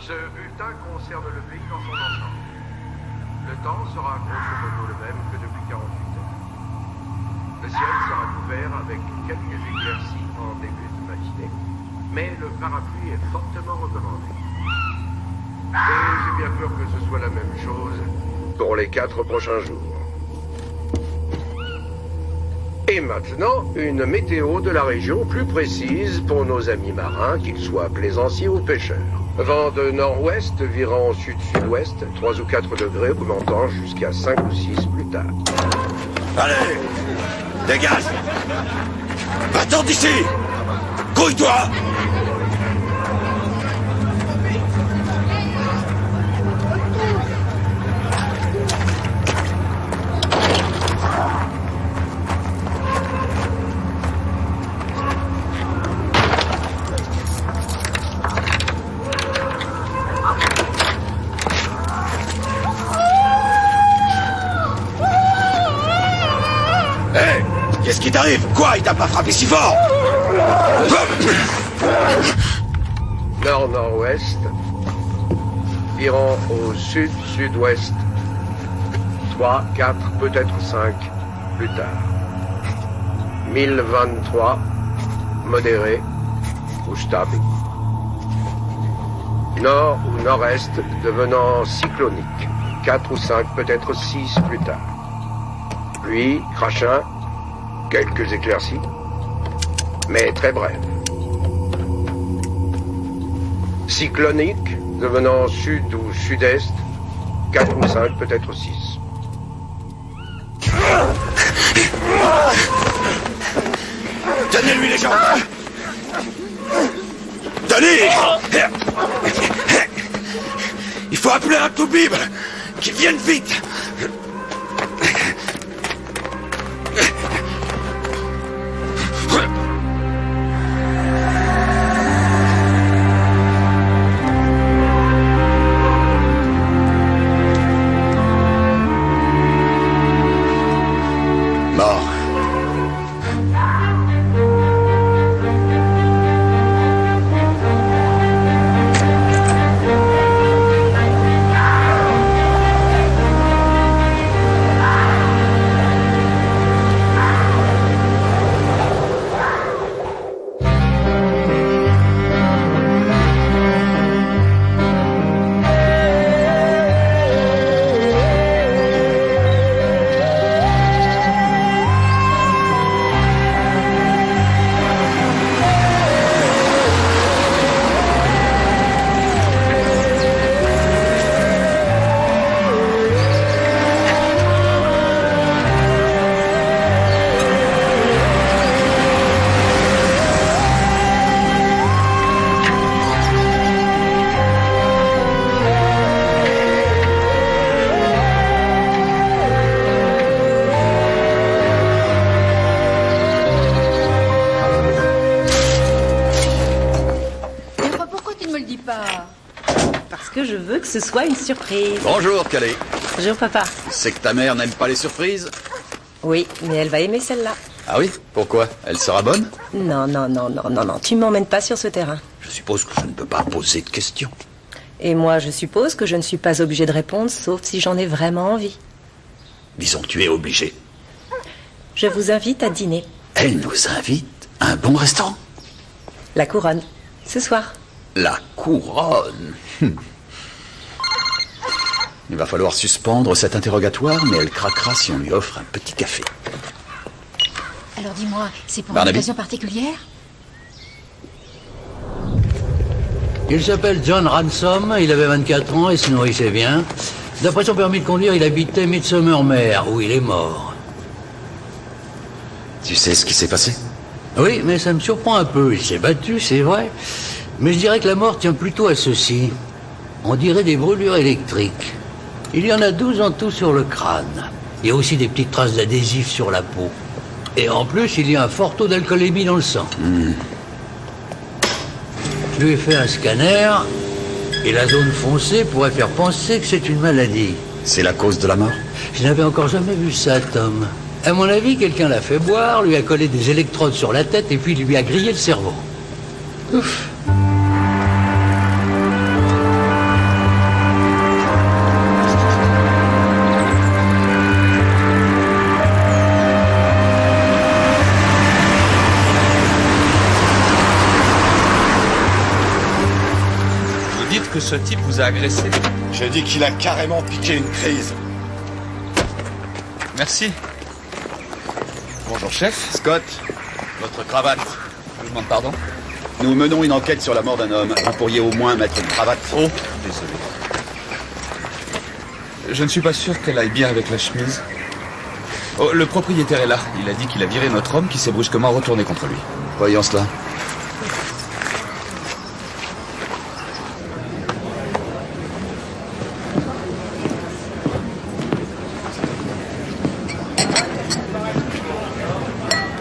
Ce bulletin concerne le pays dans son ensemble. Le temps sera grosso modo le même que depuis 48 heures. Le ciel sera couvert avec quelques éclaircies en début de matinée, mais le parapluie est fortement recommandé. Et j'ai bien peur que ce soit la même chose pour les 4 prochains jours. Et maintenant, une météo de la région plus précise pour nos amis marins, qu'ils soient plaisanciers ou pêcheurs. Vent de nord-ouest virant au sud-sud-ouest, 3 ou 4 degrés, augmentant jusqu'à 5 ou 6 plus tard. Allez, dégage! Va-t'en d'ici! Grouille-toi! Qu'est-ce qui t'arrive? Quoi? Il t'a pas frappé si fort? Nord-nord-ouest, virant au sud-sud-ouest, 3, 4, peut-être 5 plus tard. 1023, modéré ou stable. Nord ou nord-est devenant cyclonique, 4 ou 5, peut-être 6 plus tard. Pluie, crachin, quelques éclaircies, mais très brèves. Cyclonique, devenant sud ou sud-est, 4 ou 5, peut-être 6. Tenez-lui les jambes! Tenez! Il faut appeler un toubib! Qu'il vienne vite! Je veux que ce soit une surprise. Bonjour, Calais. Bonjour, papa. C'est que ta mère n'aime pas les surprises? Oui, mais elle va aimer celle-là. Ah oui? Pourquoi? Elle sera bonne? Non, tu m'emmènes pas sur ce terrain. Je suppose que je ne peux pas poser de questions. Et moi, je suppose que je ne suis pas obligée de répondre, sauf si j'en ai vraiment envie. Disons que tu es obligé. Je vous invite à dîner. Elle nous invite à un bon restaurant. La Couronne, ce soir. La Couronne. Il va falloir suspendre cet interrogatoire, mais elle craquera si on lui offre un petit café. Alors dis-moi, c'est pour Barnaby. une occasion particulière? Il s'appelle John Ransom, il avait 24 ans et se nourrissait bien. D'après son permis de conduire, il habitait Midsomermere, où il est mort. Tu sais ce qui s'est passé? Oui, mais ça me surprend un peu. Il s'est battu, c'est vrai. Mais je dirais que la mort tient plutôt à ceci. On dirait des brûlures électriques. Il y en a 12 en tout sur le crâne. Il y a aussi des petites traces d'adhésif sur la peau. Et en plus, il y a un fort taux d'alcoolémie dans le sang. Je lui ai fait un scanner, et la zone foncée pourrait faire penser que c'est une maladie. C'est la cause de la mort? Je n'avais encore jamais vu ça, Tom. À mon avis, quelqu'un l'a fait boire, lui a collé des électrodes sur la tête, et puis lui a grillé le cerveau. Ouf. dites que ce type vous a agressé? J'ai dit qu'il a carrément piqué une crise. Merci. Bonjour, chef. Scott, votre cravate. Je vous demande pardon. Nous menons une enquête sur la mort d'un homme. Vous pourriez au moins mettre une cravate. Oh, désolé. Je ne suis pas sûr qu'elle aille bien avec la chemise. Oh, le propriétaire est là. Il a dit qu'il a viré notre homme qui s'est brusquement retourné contre lui. Voyons cela.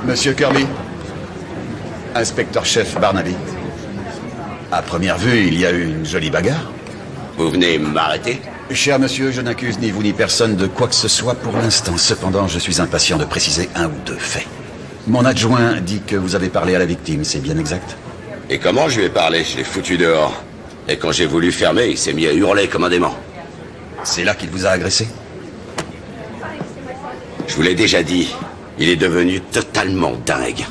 Monsieur Kirby, inspecteur-chef Barnaby. À première vue, il y a eu une jolie bagarre. Vous venez m'arrêter? Cher monsieur, je n'accuse ni vous ni personne de quoi que ce soit pour l'instant. Cependant, je suis impatient de préciser un ou deux faits. Mon adjoint dit que vous avez parlé à la victime, c'est bien exact? Et comment je lui ai parlé? Je l'ai foutu dehors. Et quand j'ai voulu fermer, il s'est mis à hurler comme un dément. C'est là qu'il vous a agressé? Je vous l'ai déjà dit, il est devenu totalement dingue.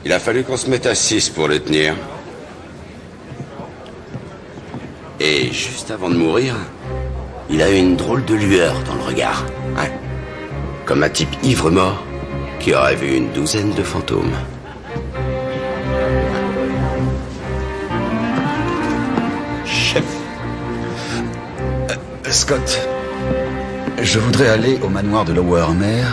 Il a fallu qu'on se mette à 6 pour le tenir. Et juste avant de mourir, il a eu une drôle de lueur dans le regard. Ouais. Comme un type ivre-mort qui aurait vu une douzaine de fantômes. Chef. Scott, je voudrais aller au manoir de Lowermer.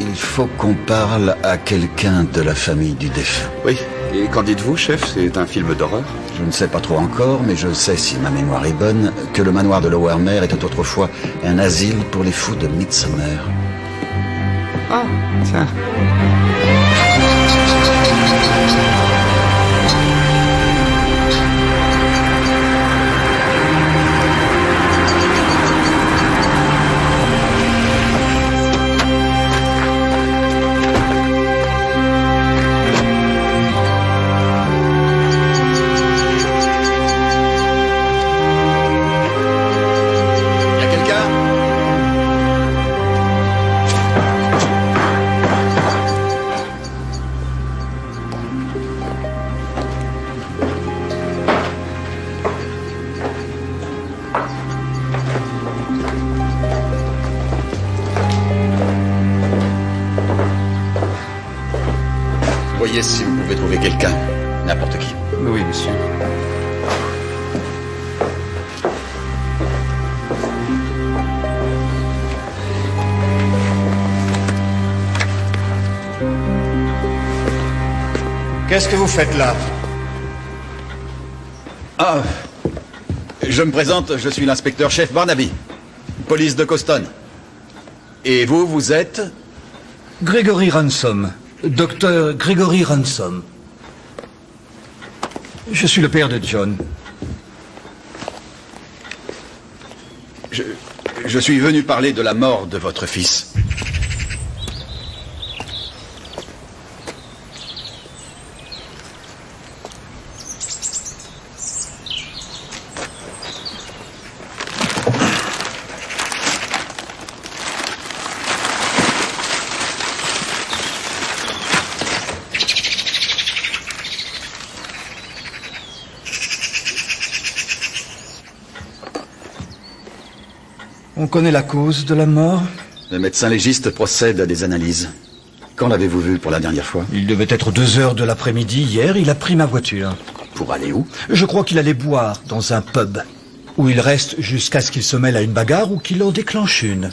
Il faut qu'on parle à quelqu'un de la famille du défunt. Oui. Et qu'en dites-vous, chef? C'est un film d'horreur? Je ne sais pas trop encore, mais je sais, si ma mémoire est bonne, que le manoir de Lowermer était autrefois un asile pour les fous de Midsommar. Ah, tiens. Voyez si vous pouvez trouver quelqu'un, n'importe qui. Oui, monsieur. Qu'est-ce que vous faites là? Ah, je me présente, je suis l'inspecteur-chef Barnaby, police de Coston. Et vous, vous êtes? Gregory Ransom. Docteur Gregory Ransom. Je suis le père de John. Je suis venu parler de la mort de votre fils. On connaît la cause de la mort? Le médecin légiste procède à des analyses. Quand l'avez-vous vu pour la dernière fois? Il devait être 2 heures de l'après-midi hier, il a pris ma voiture. Pour aller où? Je crois qu'il allait boire dans un pub, où il reste jusqu'à ce qu'il se mêle à une bagarre ou qu'il en déclenche une.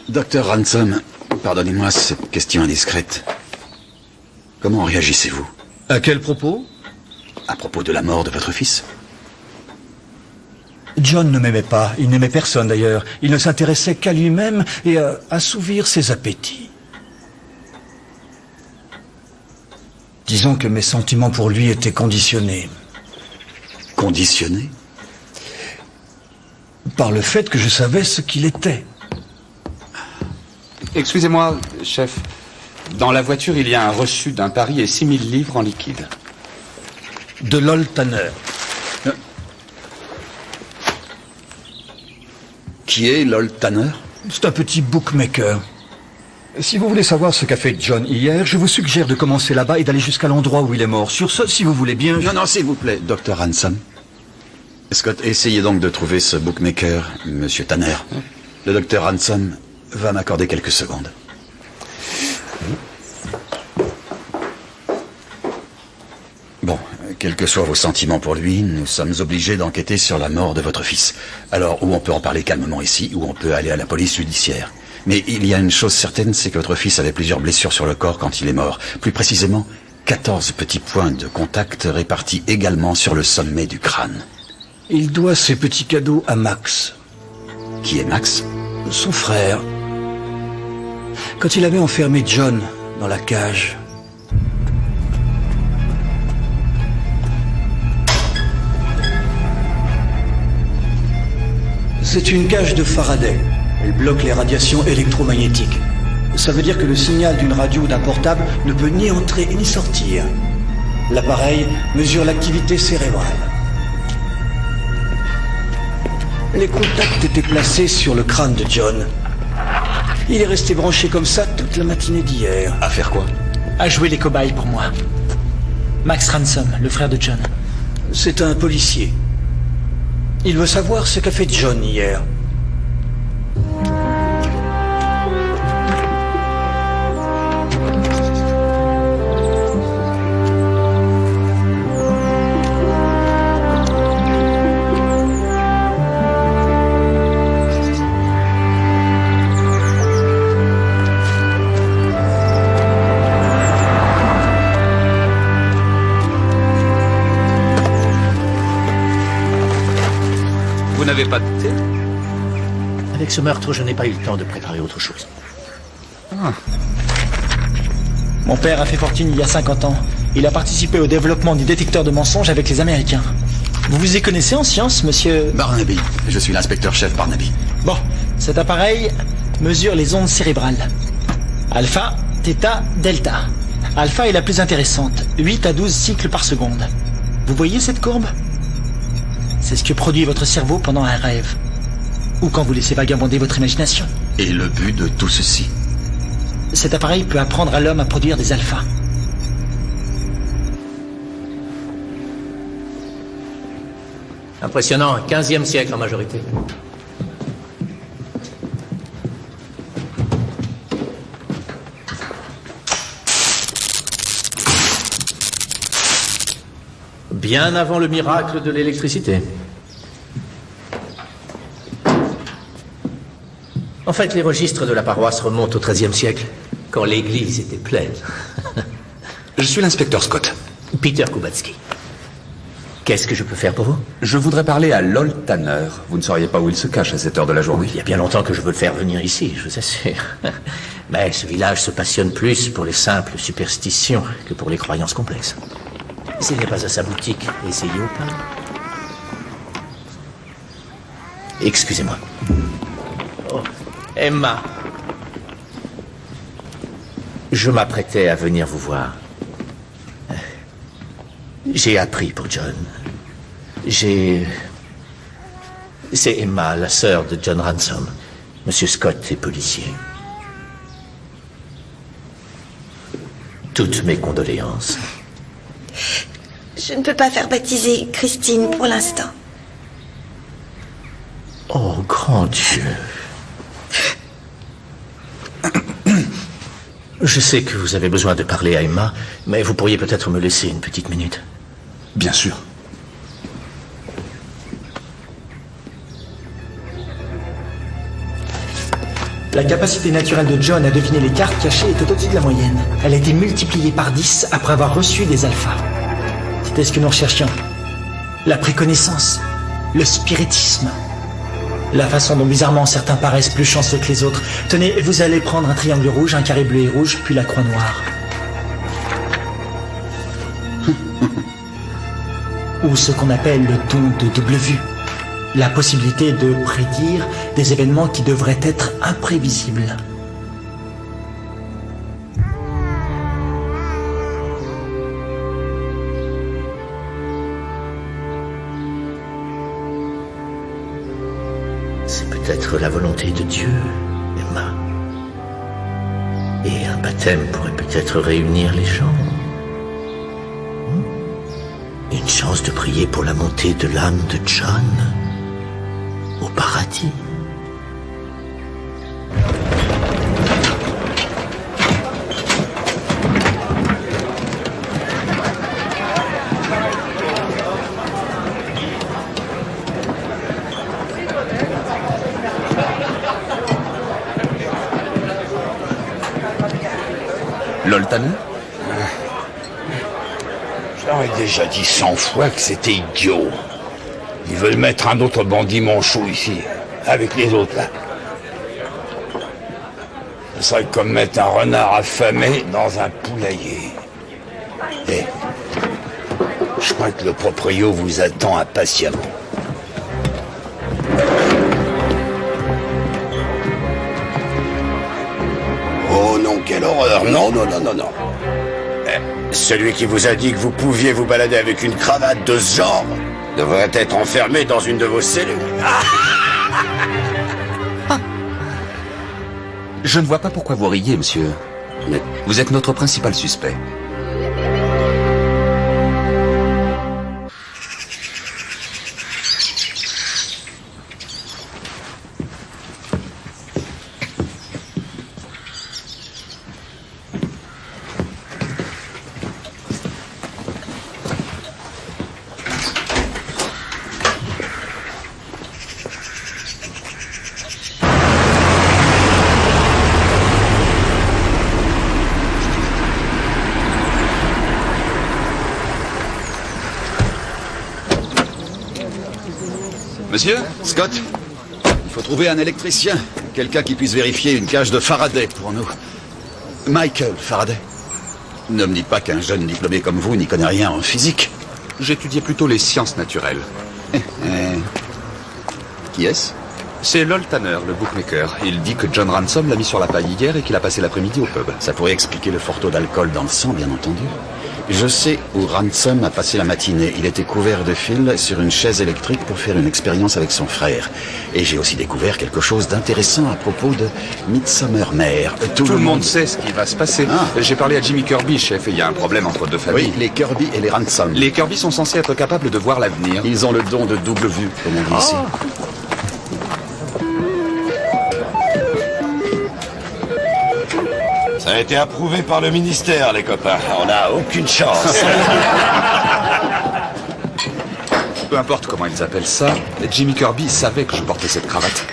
Docteur Ransom, pardonnez-moi cette question indiscrète. Comment réagissez-vous? À quel propos? À propos de la mort de votre fils? John ne m'aimait pas, il n'aimait personne d'ailleurs. Il ne s'intéressait qu'à lui-même et à assouvir ses appétits. Disons que mes sentiments pour lui étaient conditionnés. Conditionnés? Par le fait que je savais ce qu'il était. Excusez-moi, chef. Dans la voiture, il y a un reçu d'un pari et 6000 livres en liquide. De Lol Tanner. Qui est Lol Tanner? C'est un petit bookmaker. Si vous voulez savoir ce qu'a fait John hier, je vous suggère de commencer là-bas et d'aller jusqu'à l'endroit où il est mort. Sur ce, si vous voulez bien... Non, non, s'il vous plaît, Dr. Ransom. Scott, essayez donc de trouver ce bookmaker, Monsieur Tanner. Le docteur Ransom va m'accorder quelques secondes. Bon, quels que soient vos sentiments pour lui, nous sommes obligés d'enquêter sur la mort de votre fils. Alors, ou on peut en parler calmement ici, ou on peut aller à la police judiciaire. Mais il y a une chose certaine, c'est que votre fils avait plusieurs blessures sur le corps quand il est mort. Plus précisément, 14 petits points de contact répartis également sur le sommet du crâne. Il doit ses petits cadeaux à Max. Qui est Max? Son frère. Quand il avait enfermé John dans la cage. C'est une cage de Faraday. Elle bloque les radiations électromagnétiques. Ça veut dire que le signal d'une radio ou d'un portable ne peut ni entrer ni sortir. L'appareil mesure l'activité cérébrale. Les contacts étaient placés sur le crâne de John. Il est resté branché comme ça toute la matinée d'hier. À faire quoi? À jouer les cobayes pour moi. Max Ransom, le frère de John. C'est un policier. Il veut savoir ce qu'a fait John hier. Vous n'avez pas de thé? Avec ce meurtre, je n'ai pas eu le temps de préparer autre chose. Mon père a fait fortune il y a 50 ans. Il a participé au développement du détecteur de mensonges avec les Américains. Vous vous y connaissez en science, monsieur... Barnaby. Je suis l'inspecteur-chef Barnaby. Bon, cet appareil mesure les ondes cérébrales. Alpha, θ, delta. Alpha est la plus intéressante, 8 à 12 cycles par seconde. Vous voyez cette courbe? C'est ce que produit votre cerveau pendant un rêve. Ou quand vous laissez vagabonder votre imagination. Et le but de tout ceci? Cet appareil peut apprendre à l'homme à produire des alphas. Impressionnant, 15e siècle en majorité. Bien avant le miracle de l'électricité. En fait, les registres de la paroisse remontent au XIIIe siècle, quand l'église était pleine. Je suis l'inspecteur Scott. Peter Kubatsky. Qu'est-ce que je peux faire pour vous? Je voudrais parler à Lol Tanner. Vous ne sauriez pas où il se cache à cette heure de la journée? Il y a bien longtemps que je veux le faire venir ici, je vous assure. Mais ce village se passionne plus pour les simples superstitions que pour les croyances complexes. S'il n'est pas à sa boutique, essayez au pain. Excusez-moi. Oh, Emma. Je m'apprêtais à venir vous voir. J'ai appris pour John. C'est Emma, la sœur de John Ransom. Monsieur Scott est policier. Toutes mes condoléances. Je ne peux pas faire baptiser Christine pour l'instant. Oh, grand Dieu. Je sais que vous avez besoin de parler à Emma, mais vous pourriez peut-être me laisser une petite minute. Bien sûr. La capacité naturelle de John à deviner les cartes cachées était au-dessus de la moyenne. Elle a été multipliée par 10 après avoir reçu des alphas. C'était ce que nous recherchions. La préconnaissance, le spiritisme, la façon dont bizarrement certains paraissent plus chanceux que les autres. Tenez, vous allez prendre un triangle rouge, un carré bleu et rouge, puis la croix noire. Ou ce qu'on appelle le don de double vue. La possibilité de prédire des événements qui devraient être imprévisibles. C'est peut-être la volonté de Dieu, Emma. Et un baptême pourrait peut-être réunir les gens. Une chance de prier pour la montée de l'âme de John au paradis. Loltaner? Je leur ai déjà dit 100 fois que c'était idiot. Ils veulent mettre un autre bandit manchot ici, avec les autres là. Ce serait comme mettre un renard affamé dans un poulailler. Et je crois que le proprio vous attend impatiemment. Oh non, quelle horreur! Non, non, non, non, non. Celui qui vous a dit que vous pouviez vous balader avec une cravate de ce genre devrait être enfermé dans une de vos cellules. Je ne vois pas pourquoi vous riez, monsieur. Mais vous êtes notre principal suspect. Monsieur? Scott? Il faut trouver un électricien. Quelqu'un qui puisse vérifier une cage de Faraday pour nous. Michael Faraday. Ne me dites pas qu'un jeune diplômé comme vous n'y connaît rien en physique. J'étudiais plutôt les sciences naturelles. Qui est-ce? C'est Loltaner, le bookmaker. Il dit que John Ransom l'a mis sur la paille hier et qu'il a passé l'après-midi au pub. Ça pourrait expliquer le fort taux d'alcool dans le sang, bien entendu. Je sais où Ransom a passé la matinée. Il était couvert de fils sur une chaise électrique pour faire une expérience avec son frère. Et j'ai aussi découvert quelque chose d'intéressant à propos de Midsummer Mare. Tout le monde sait ce qui va se passer. J'ai parlé à Jimmy Kirby, chef, et il y a un problème entre deux familles. Oui, les Kirby et les Ransom. Les Kirby sont censés être capables de voir l'avenir. Ils ont le don de double vue, comme on dit ici. Ça a été approuvé par le ministère, les copains. On n'a aucune chance. Peu importe comment ils appellent ça, Jimmy Kirby savait que je portais cette cravate.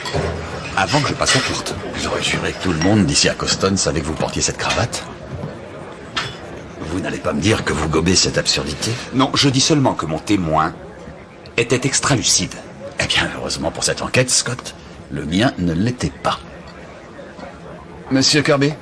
Avant que je passe la porte. J'aurais juré que tout le monde d'ici à Coston savait que vous portiez cette cravate. Vous n'allez pas me dire que vous gobez cette absurdité? Non, je dis seulement que mon témoin était extra-lucide. Eh bien, heureusement pour cette enquête, Scott, le mien ne l'était pas. Monsieur Kirby?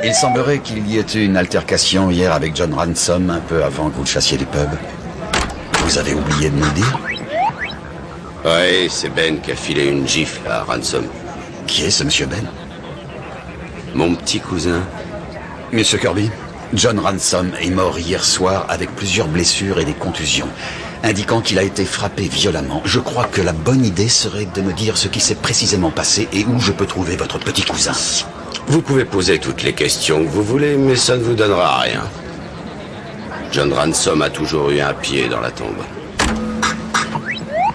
Il semblerait qu'il y ait eu une altercation hier avec John Ransom un peu avant que vous le chassiez du pub. Vous avez oublié de nous le dire? Oui, c'est Ben qui a filé une gifle à Ransom. Qui est ce monsieur Ben? Mon petit cousin. Monsieur Kirby, John Ransom est mort hier soir avec plusieurs blessures et des contusions, indiquant qu'il a été frappé violemment. Je crois que la bonne idée serait de me dire ce qui s'est précisément passé et où je peux trouver votre petit cousin. Vous pouvez poser toutes les questions que vous voulez, mais ça ne vous donnera rien. John Ransom a toujours eu un pied dans la tombe.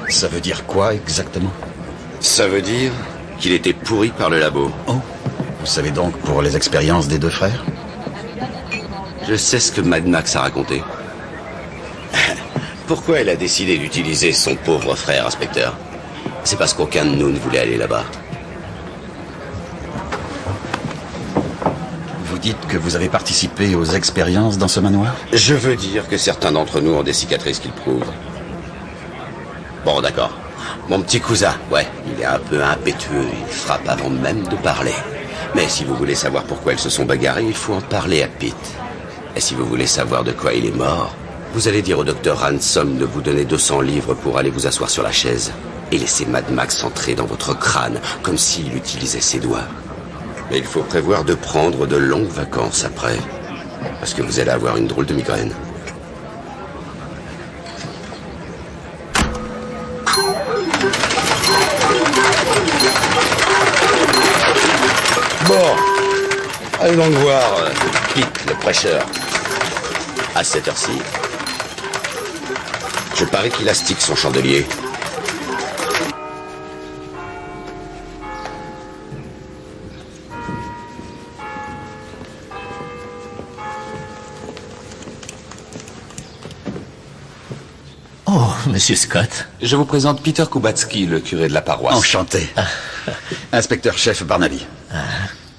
Ça veut dire quoi exactement? Ça veut dire qu'il était pourri par le labo. Oh, vous savez donc pour les expériences des deux frères? Je sais ce que Mad Max a raconté. Pourquoi elle a décidé d'utiliser son pauvre frère, inspecteur? C'est parce qu'aucun de nous ne voulait aller là-bas. Vous dites que vous avez participé aux expériences dans ce manoir? Je veux dire que certains d'entre nous ont des cicatrices qui le prouvent. Bon, d'accord. Mon petit cousin, ouais, il est un peu impétueux, il frappe avant même de parler. Mais si vous voulez savoir pourquoi elles se sont bagarrées, il faut en parler à Pete. Et si vous voulez savoir de quoi il est mort, vous allez dire au docteur Ransom de vous donner 200 livres pour aller vous asseoir sur la chaise et laisser Mad Max entrer dans votre crâne comme s'il utilisait ses doigts. Mais il faut prévoir de prendre de longues vacances après, parce que vous allez avoir une drôle de migraine. Bon, allons donc voir Pete, le prêcheur. À cette heure-ci. Je parie qu'il astique son chandelier. Oh, Monsieur Scott. Je vous présente Peter Kubatsky, le curé de la paroisse. Enchanté. Inspecteur-chef Barnaby.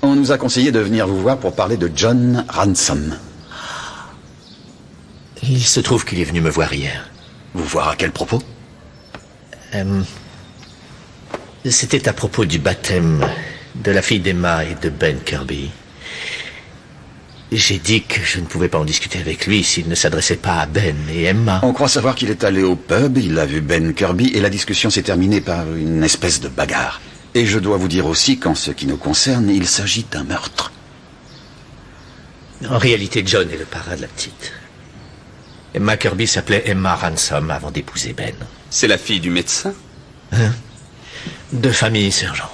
On nous a conseillé de venir vous voir pour parler de John Ransom. Il se trouve qu'il est venu me voir hier. Vous voir à quel propos? C'était à propos du baptême de la fille d'Emma et de Ben Kirby. J'ai dit que je ne pouvais pas en discuter avec lui s'il ne s'adressait pas à Ben et Emma. On croit savoir qu'il est allé au pub, il a vu Ben Kirby et la discussion s'est terminée par une espèce de bagarre. Et je dois vous dire aussi qu'en ce qui nous concerne, il s'agit d'un meurtre. En réalité, John est le parrain de la petite. Emma Kirby s'appelait Emma Ransom avant d'épouser Ben. C'est la fille du médecin? Hein? Deux familles, sergent.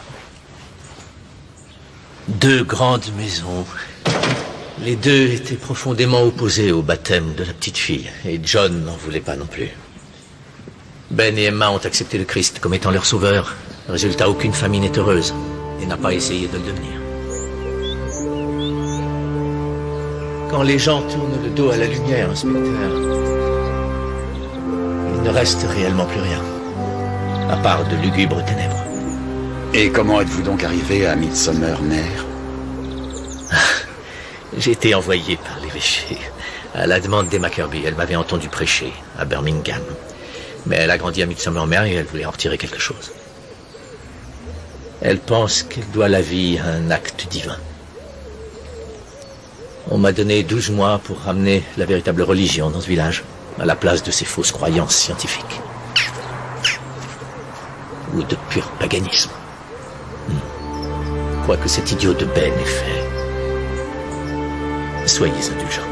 Deux grandes maisons. Les deux étaient profondément opposés au baptême de la petite fille, et John n'en voulait pas non plus. Ben et Emma ont accepté le Christ comme étant leur sauveur. Résultat, aucune famille n'est heureuse, et n'a pas essayé de le devenir. Quand les gens tournent le dos à la lumière, inspecteur, il ne reste réellement plus rien, à part de lugubres ténèbres. Et comment êtes-vous donc arrivé à Midsomer Mère? J'ai été envoyé par l'évêché, à la demande d'Emma Kirby. Elle m'avait entendu prêcher à Birmingham. Mais elle a grandi à Midsomer Mère et elle voulait en retirer quelque chose. Elle pense qu'elle doit la vie à un acte divin. On m'a donné 12 mois pour ramener la véritable religion dans ce village, à la place de ces fausses croyances scientifiques. Ou de pur paganisme. Quoi que cet idiot de Ben ait fait, soyez indulgents.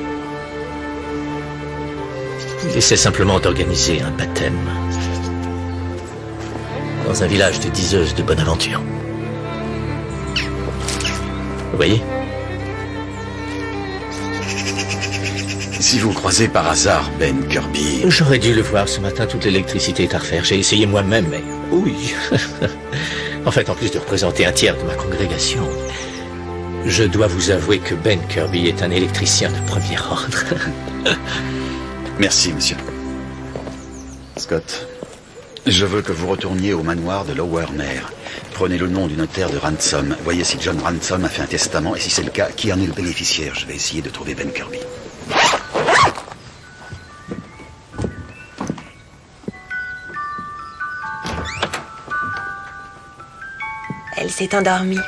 Il essaie simplement d'organiser un baptême dans un village de diseuses de bonne aventure. Vous voyez? Si vous croisez par hasard Ben Kirby... J'aurais dû le voir ce matin, toute l'électricité est à refaire. J'ai essayé moi-même, mais... Oui. En fait, en plus de représenter un tiers de ma congrégation, je dois vous avouer que Ben Kirby est un électricien de premier ordre. Merci, monsieur. Scott, je veux que vous retourniez au manoir de Lower Mare. Prenez le nom du notaire de Ransom. Voyez si John Ransom a fait un testament, et si c'est le cas, qui en est le bénéficiaire. Je vais essayer de trouver Ben Kirby. Elle s'est endormie.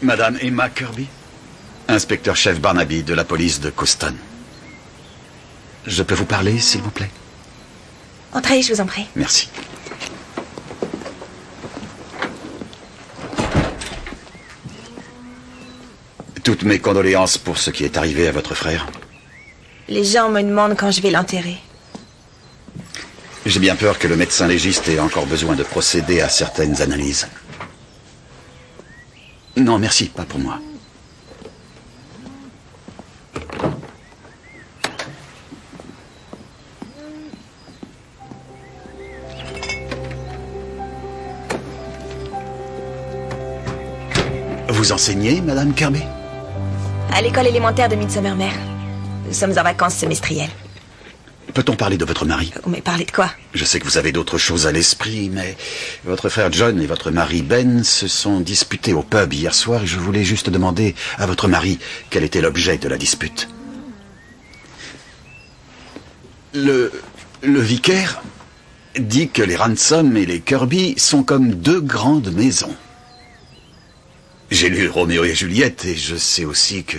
Madame Emma Kirby, inspecteur-chef Barnaby de la police de Coston. Je peux vous parler, s'il vous plaît? Entrez, je vous en prie. Merci. Toutes mes condoléances pour ce qui est arrivé à votre frère. Les gens me demandent quand je vais l'enterrer. J'ai bien peur que le médecin légiste ait encore besoin de procéder à certaines analyses. Non, merci, pas pour moi. Vous enseignez, Madame Kirby? À l'école élémentaire de Midsummermere. Nous sommes en vacances semestrielles. Peut-on parler de votre mari? Mais parler de quoi? Je sais que vous avez d'autres choses à l'esprit, mais votre frère John et votre mari Ben se sont disputés au pub hier soir et je voulais juste demander à votre mari quel était l'objet de la dispute. Le vicaire dit que les Ransom et les Kirby sont comme deux grandes maisons. J'ai lu Roméo et Juliette et je sais aussi que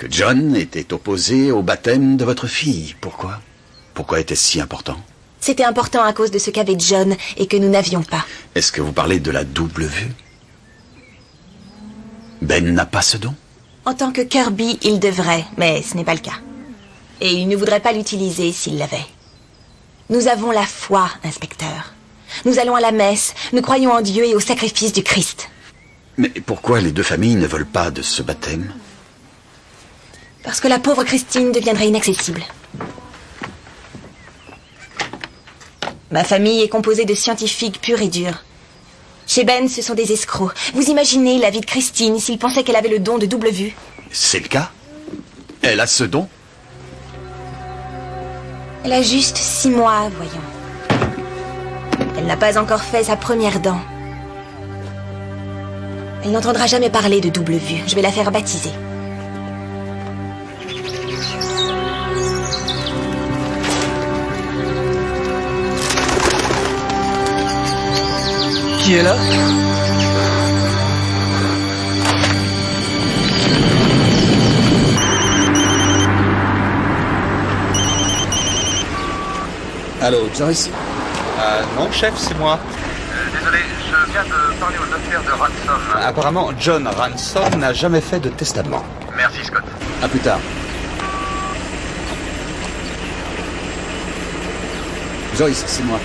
John était opposé au baptême de votre fille. Pourquoi? Pourquoi était-ce si important? C'était important à cause de ce qu'avait John et que nous n'avions pas. Est-ce que vous parlez de la double vue? Ben n'a pas ce don? En tant que Kirby, il devrait, mais ce n'est pas le cas. Et il ne voudrait pas l'utiliser s'il l'avait. Nous avons la foi, inspecteur. Nous allons à la messe, nous croyons en Dieu et au sacrifice du Christ. Mais pourquoi les deux familles ne veulent pas de ce baptême? Parce que la pauvre Christine deviendrait inaccessible. Ma famille est composée de scientifiques purs et durs. Chez Ben, ce sont des escrocs. Vous imaginez la vie de Christine s'il pensait qu'elle avait le don de double vue? C'est le cas? Elle a ce don? Elle a juste 6 mois, voyons. Elle n'a pas encore fait sa première dent. Elle n'entendra jamais parler de double vue. Je vais la faire baptiser. Qui est là? Allô, Joyce? Non, chef, c'est moi. Désolé, je viens de parler aux affaires de Ransom. Apparemment, John Ransom n'a jamais fait de testament. Merci, Scott. À plus tard. Joyce, c'est moi.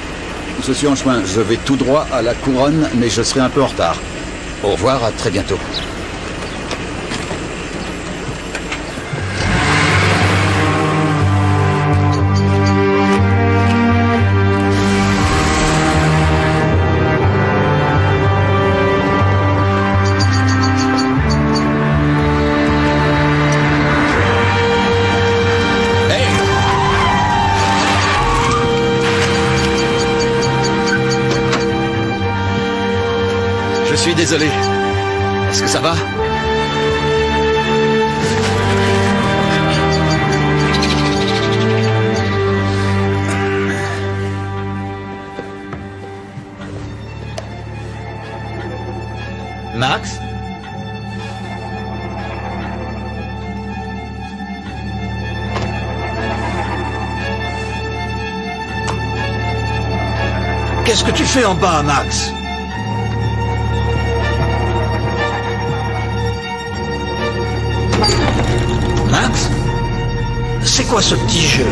Je suis en chemin. Je vais tout droit à la couronne, mais je serai un peu en retard. Au revoir, à très bientôt. Je suis désolé. Est-ce que ça va? Max? Qu'est-ce que tu fais en bas, Max? Max? C'est quoi ce petit jeu?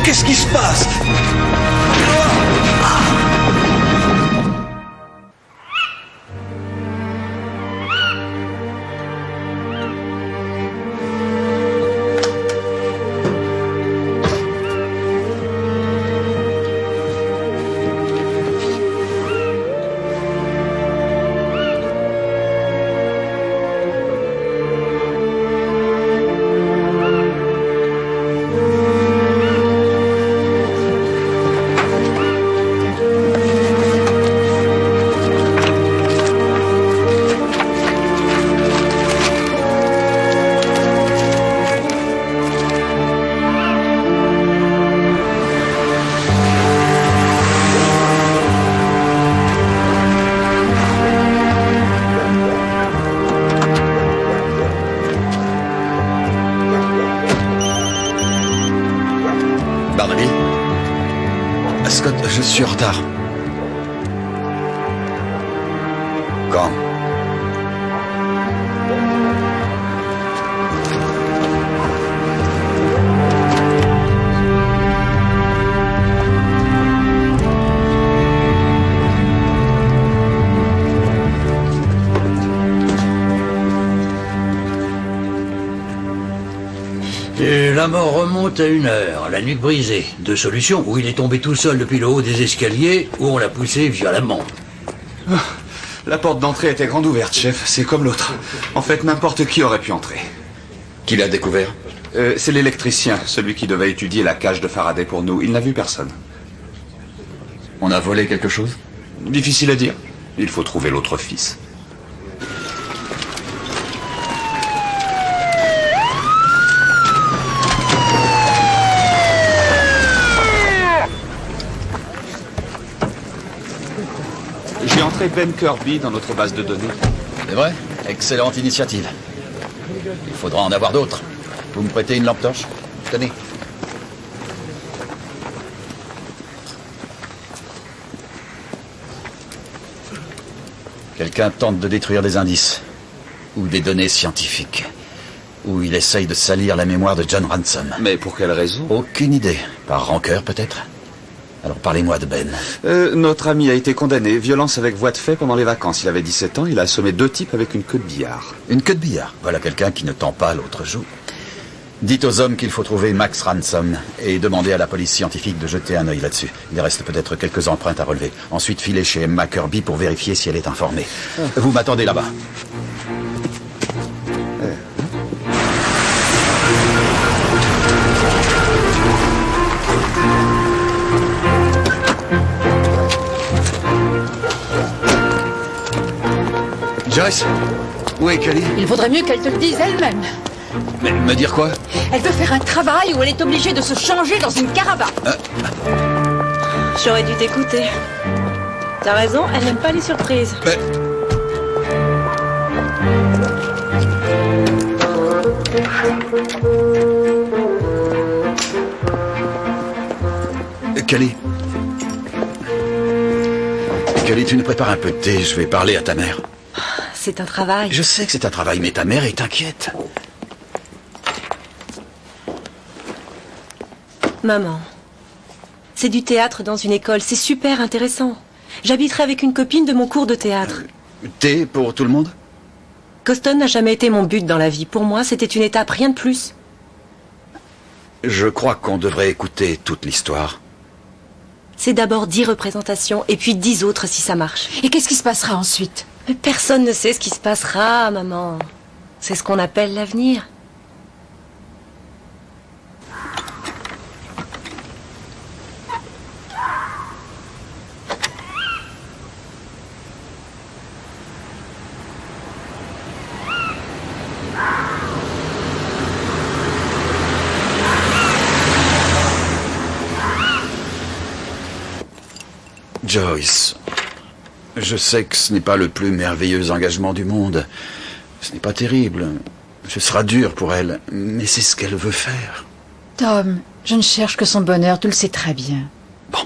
Qu'est-ce qui se passe? Barnaby? Scott, je suis en retard. Quand? Et la mort remonte à 1h, la nuque brisée. Deux solutions, ou il est tombé tout seul depuis le haut des escaliers, ou on l'a poussé violemment. La porte d'entrée était grande ouverte, chef. C'est comme l'autre. En fait, n'importe qui aurait pu entrer. Qui l'a découvert? C'est l'électricien, celui qui devait étudier la cage de Faraday pour nous. Il n'a vu personne. On a volé quelque chose? Difficile à dire. Il faut trouver l'autre fils. J'ai entré Ben Kirby dans notre base de données. C'est vrai? Excellente initiative. Il faudra en avoir d'autres. Vous me prêtez une lampe torche? Tenez. Quelqu'un tente de détruire des indices. Ou des données scientifiques. Ou il essaye de salir la mémoire de John Ransom. Mais pour quelle raison? Aucune idée. Par rancœur, peut-être? Alors parlez-moi de Ben. Notre ami a été condamné. Violence avec voie de fait pendant les vacances. Il avait 17 ans. Il a assommé 2 types avec une queue de billard. Une queue de billard? Voilà quelqu'un qui ne tend pas l'autre joue. Dites aux hommes qu'il faut trouver Max Ransom et demander à la police scientifique de jeter un œil là-dessus. Il reste peut-être quelques empreintes à relever. Ensuite, filez chez Emma Kirby pour vérifier si elle est informée. Vous m'attendez là-bas. Joyce? Où est Kelly? Il vaudrait mieux qu'elle te le dise elle-même. Mais me dire quoi? Elle veut faire un travail où elle est obligée de se changer dans une caravane. J'aurais dû t'écouter. T'as raison, elle n'aime pas les surprises. Mais... Kelly. Kelly, tu nous prépares un peu de thé, je vais parler à ta mère. C'est un travail. Je sais que c'est un travail, mais ta mère est inquiète. Maman, c'est du théâtre dans une école, c'est super intéressant. J'habiterai avec une copine de mon cours de théâtre. Thé pour tout le monde? Coston n'a jamais été mon but dans la vie. Pour moi, c'était une étape, rien de plus. Je crois qu'on devrait écouter toute l'histoire. C'est d'abord 10 représentations, et puis 10 autres si ça marche. Et qu'est-ce qui se passera ensuite? Mais personne ne sait ce qui se passera, maman. C'est ce qu'on appelle l'avenir. Joyce, je sais que ce n'est pas le plus merveilleux engagement du monde. Ce n'est pas terrible. Ce sera dur pour elle, mais c'est ce qu'elle veut faire. Tom, je ne cherche que son bonheur, tu le sais très bien. Bon.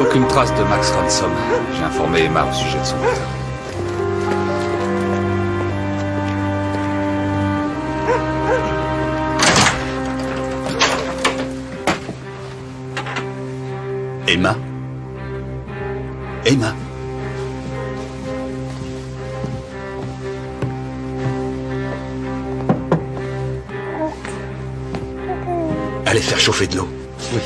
Aucune trace de Max Ransom. J'ai informé Emma au sujet de son père. Emma? Emma? Allez faire chauffer de l'eau. Oui.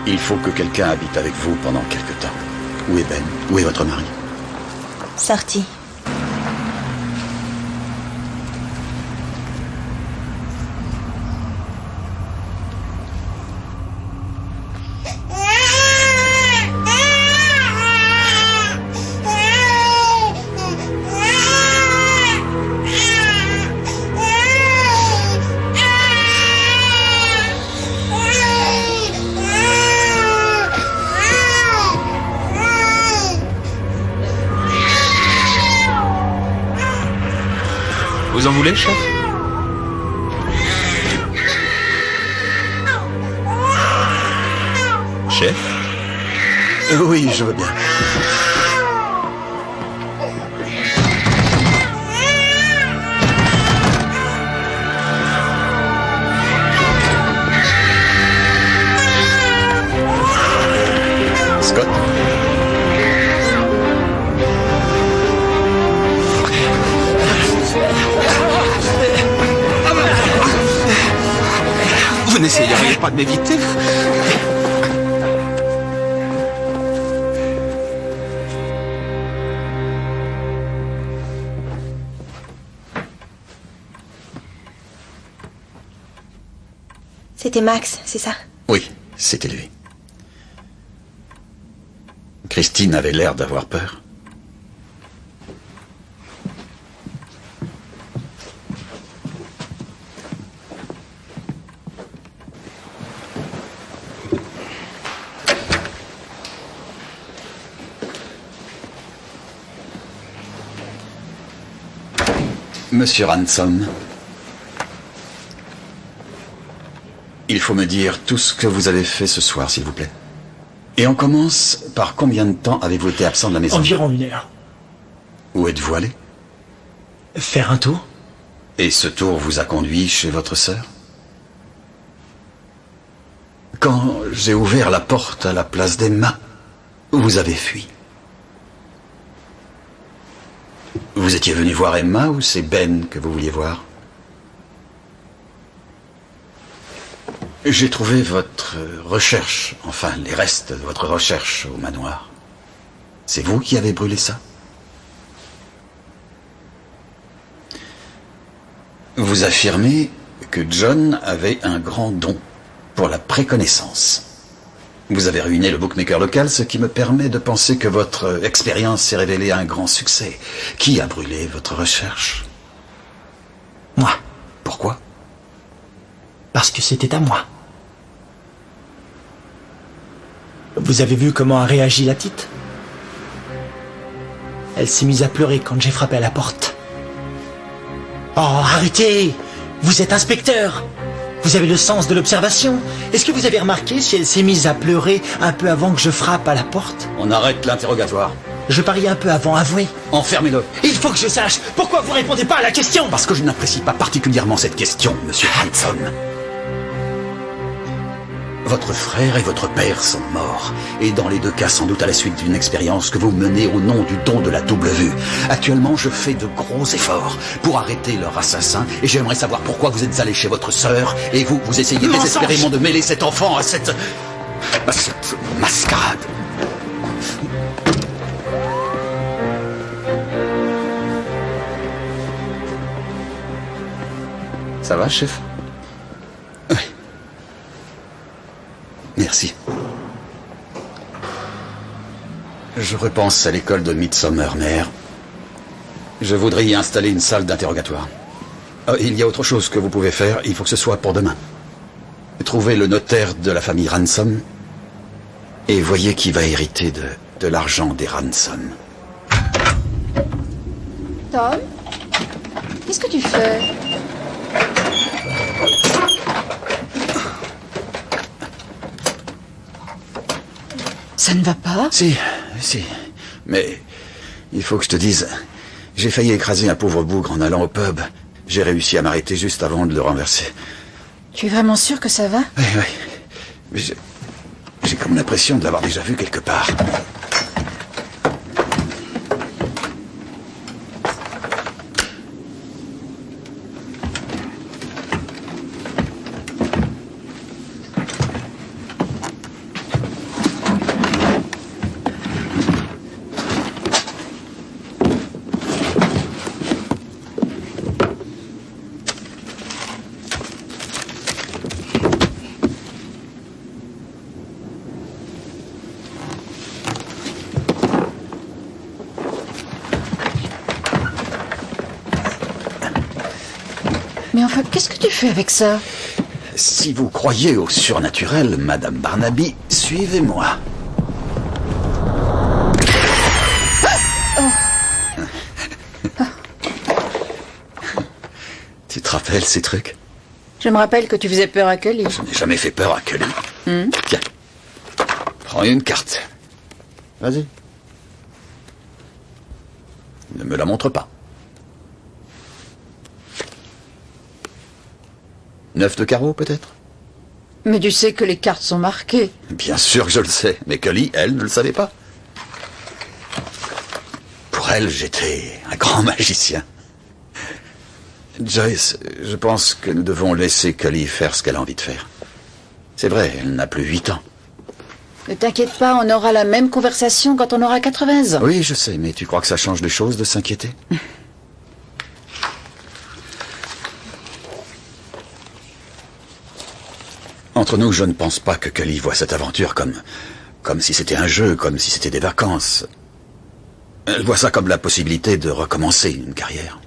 Il faut que quelqu'un habite avec vous pendant quelque temps. Où est Ben? Où est votre mari? Sorti. Vous en voulez, chef? Chef? Oui, je veux bien. Scott? Vous n'essayeriez pas de m'éviter? C'était Max, c'est ça? Oui, c'était lui. Christine avait l'air d'avoir peur. Monsieur Ransom, il faut me dire tout ce que vous avez fait ce soir, s'il vous plaît. Et on commence par combien de temps avez-vous été absent de la maison? Environ 1 heure. Où êtes-vous allé? Faire un tour? Et ce tour vous a conduit chez votre sœur? Quand j'ai ouvert la porte à la place d'Emma, vous avez fui. Vous étiez venu voir Emma ou c'est Ben que vous vouliez voir? J'ai trouvé votre recherche, enfin les restes de votre recherche au manoir. C'est vous qui avez brûlé ça? Vous affirmez que John avait un grand don pour la préconnaissance. Vous avez ruiné le bookmaker local, ce qui me permet de penser que votre expérience s'est révélée un grand succès. Qui a brûlé votre recherche? Moi. Pourquoi? Parce que c'était à moi. Vous avez vu comment a réagi la petite? Elle s'est mise à pleurer quand j'ai frappé à la porte. Oh, arrêtez! Vous êtes inspecteur! Vous avez le sens de l'observation. Est-ce que vous avez remarqué si elle s'est mise à pleurer un peu avant que je frappe à la porte? On arrête l'interrogatoire. Je parie un peu avant, avouez. Enfermez-le. Il faut que je sache. Pourquoi vous répondez pas à la question? Parce que je n'apprécie pas particulièrement cette question, monsieur Hanson. Votre frère et votre père sont morts, et dans les deux cas sans doute à la suite d'une expérience que vous menez au nom du don de la double vue. Actuellement, je fais de gros efforts pour arrêter leur assassin, et j'aimerais savoir pourquoi vous êtes allé chez votre sœur, et vous essayez désespérément de mêler cet enfant à cette mascarade. Ça va, chef? Oui. Merci. Je repense à l'école de Midsomer, mère. Je voudrais y installer une salle d'interrogatoire. Il y a autre chose que vous pouvez faire, il faut que ce soit pour demain. Trouvez le notaire de la famille Ransom et voyez qui va hériter de l'argent des Ransom. Tom, qu'est-ce que tu fais? Ça ne va pas? Si. Mais il faut que je te dise, j'ai failli écraser un pauvre bougre en allant au pub. J'ai réussi à m'arrêter juste avant de le renverser. Tu es vraiment sûr que ça va? Oui. Mais j'ai comme l'impression de l'avoir déjà vu quelque part. Mais enfin, qu'est-ce que tu fais avec ça? Si vous croyez au surnaturel, Madame Barnaby, suivez-moi. rappelles ces trucs? Je me rappelle que tu faisais peur à Cully. Je n'ai jamais fait peur à Cully. Tiens, prends une carte. Vas-y. Ne me la montre pas. 9 de carreau, peut-être? Mais tu sais que les cartes sont marquées. Bien sûr que je le sais, mais Cully, elle, ne le savait pas. Pour elle, j'étais un grand magicien. Joyce, je pense que nous devons laisser Cully faire ce qu'elle a envie de faire. C'est vrai, elle n'a plus 8 ans. Ne t'inquiète pas, on aura la même conversation quand on aura 80 ans. Oui, je sais, mais tu crois que ça change les choses de s'inquiéter? Entre nous, je ne pense pas que Cully voit cette aventure comme si c'était un jeu, comme si c'était des vacances. Elle voit ça comme la possibilité de recommencer une carrière.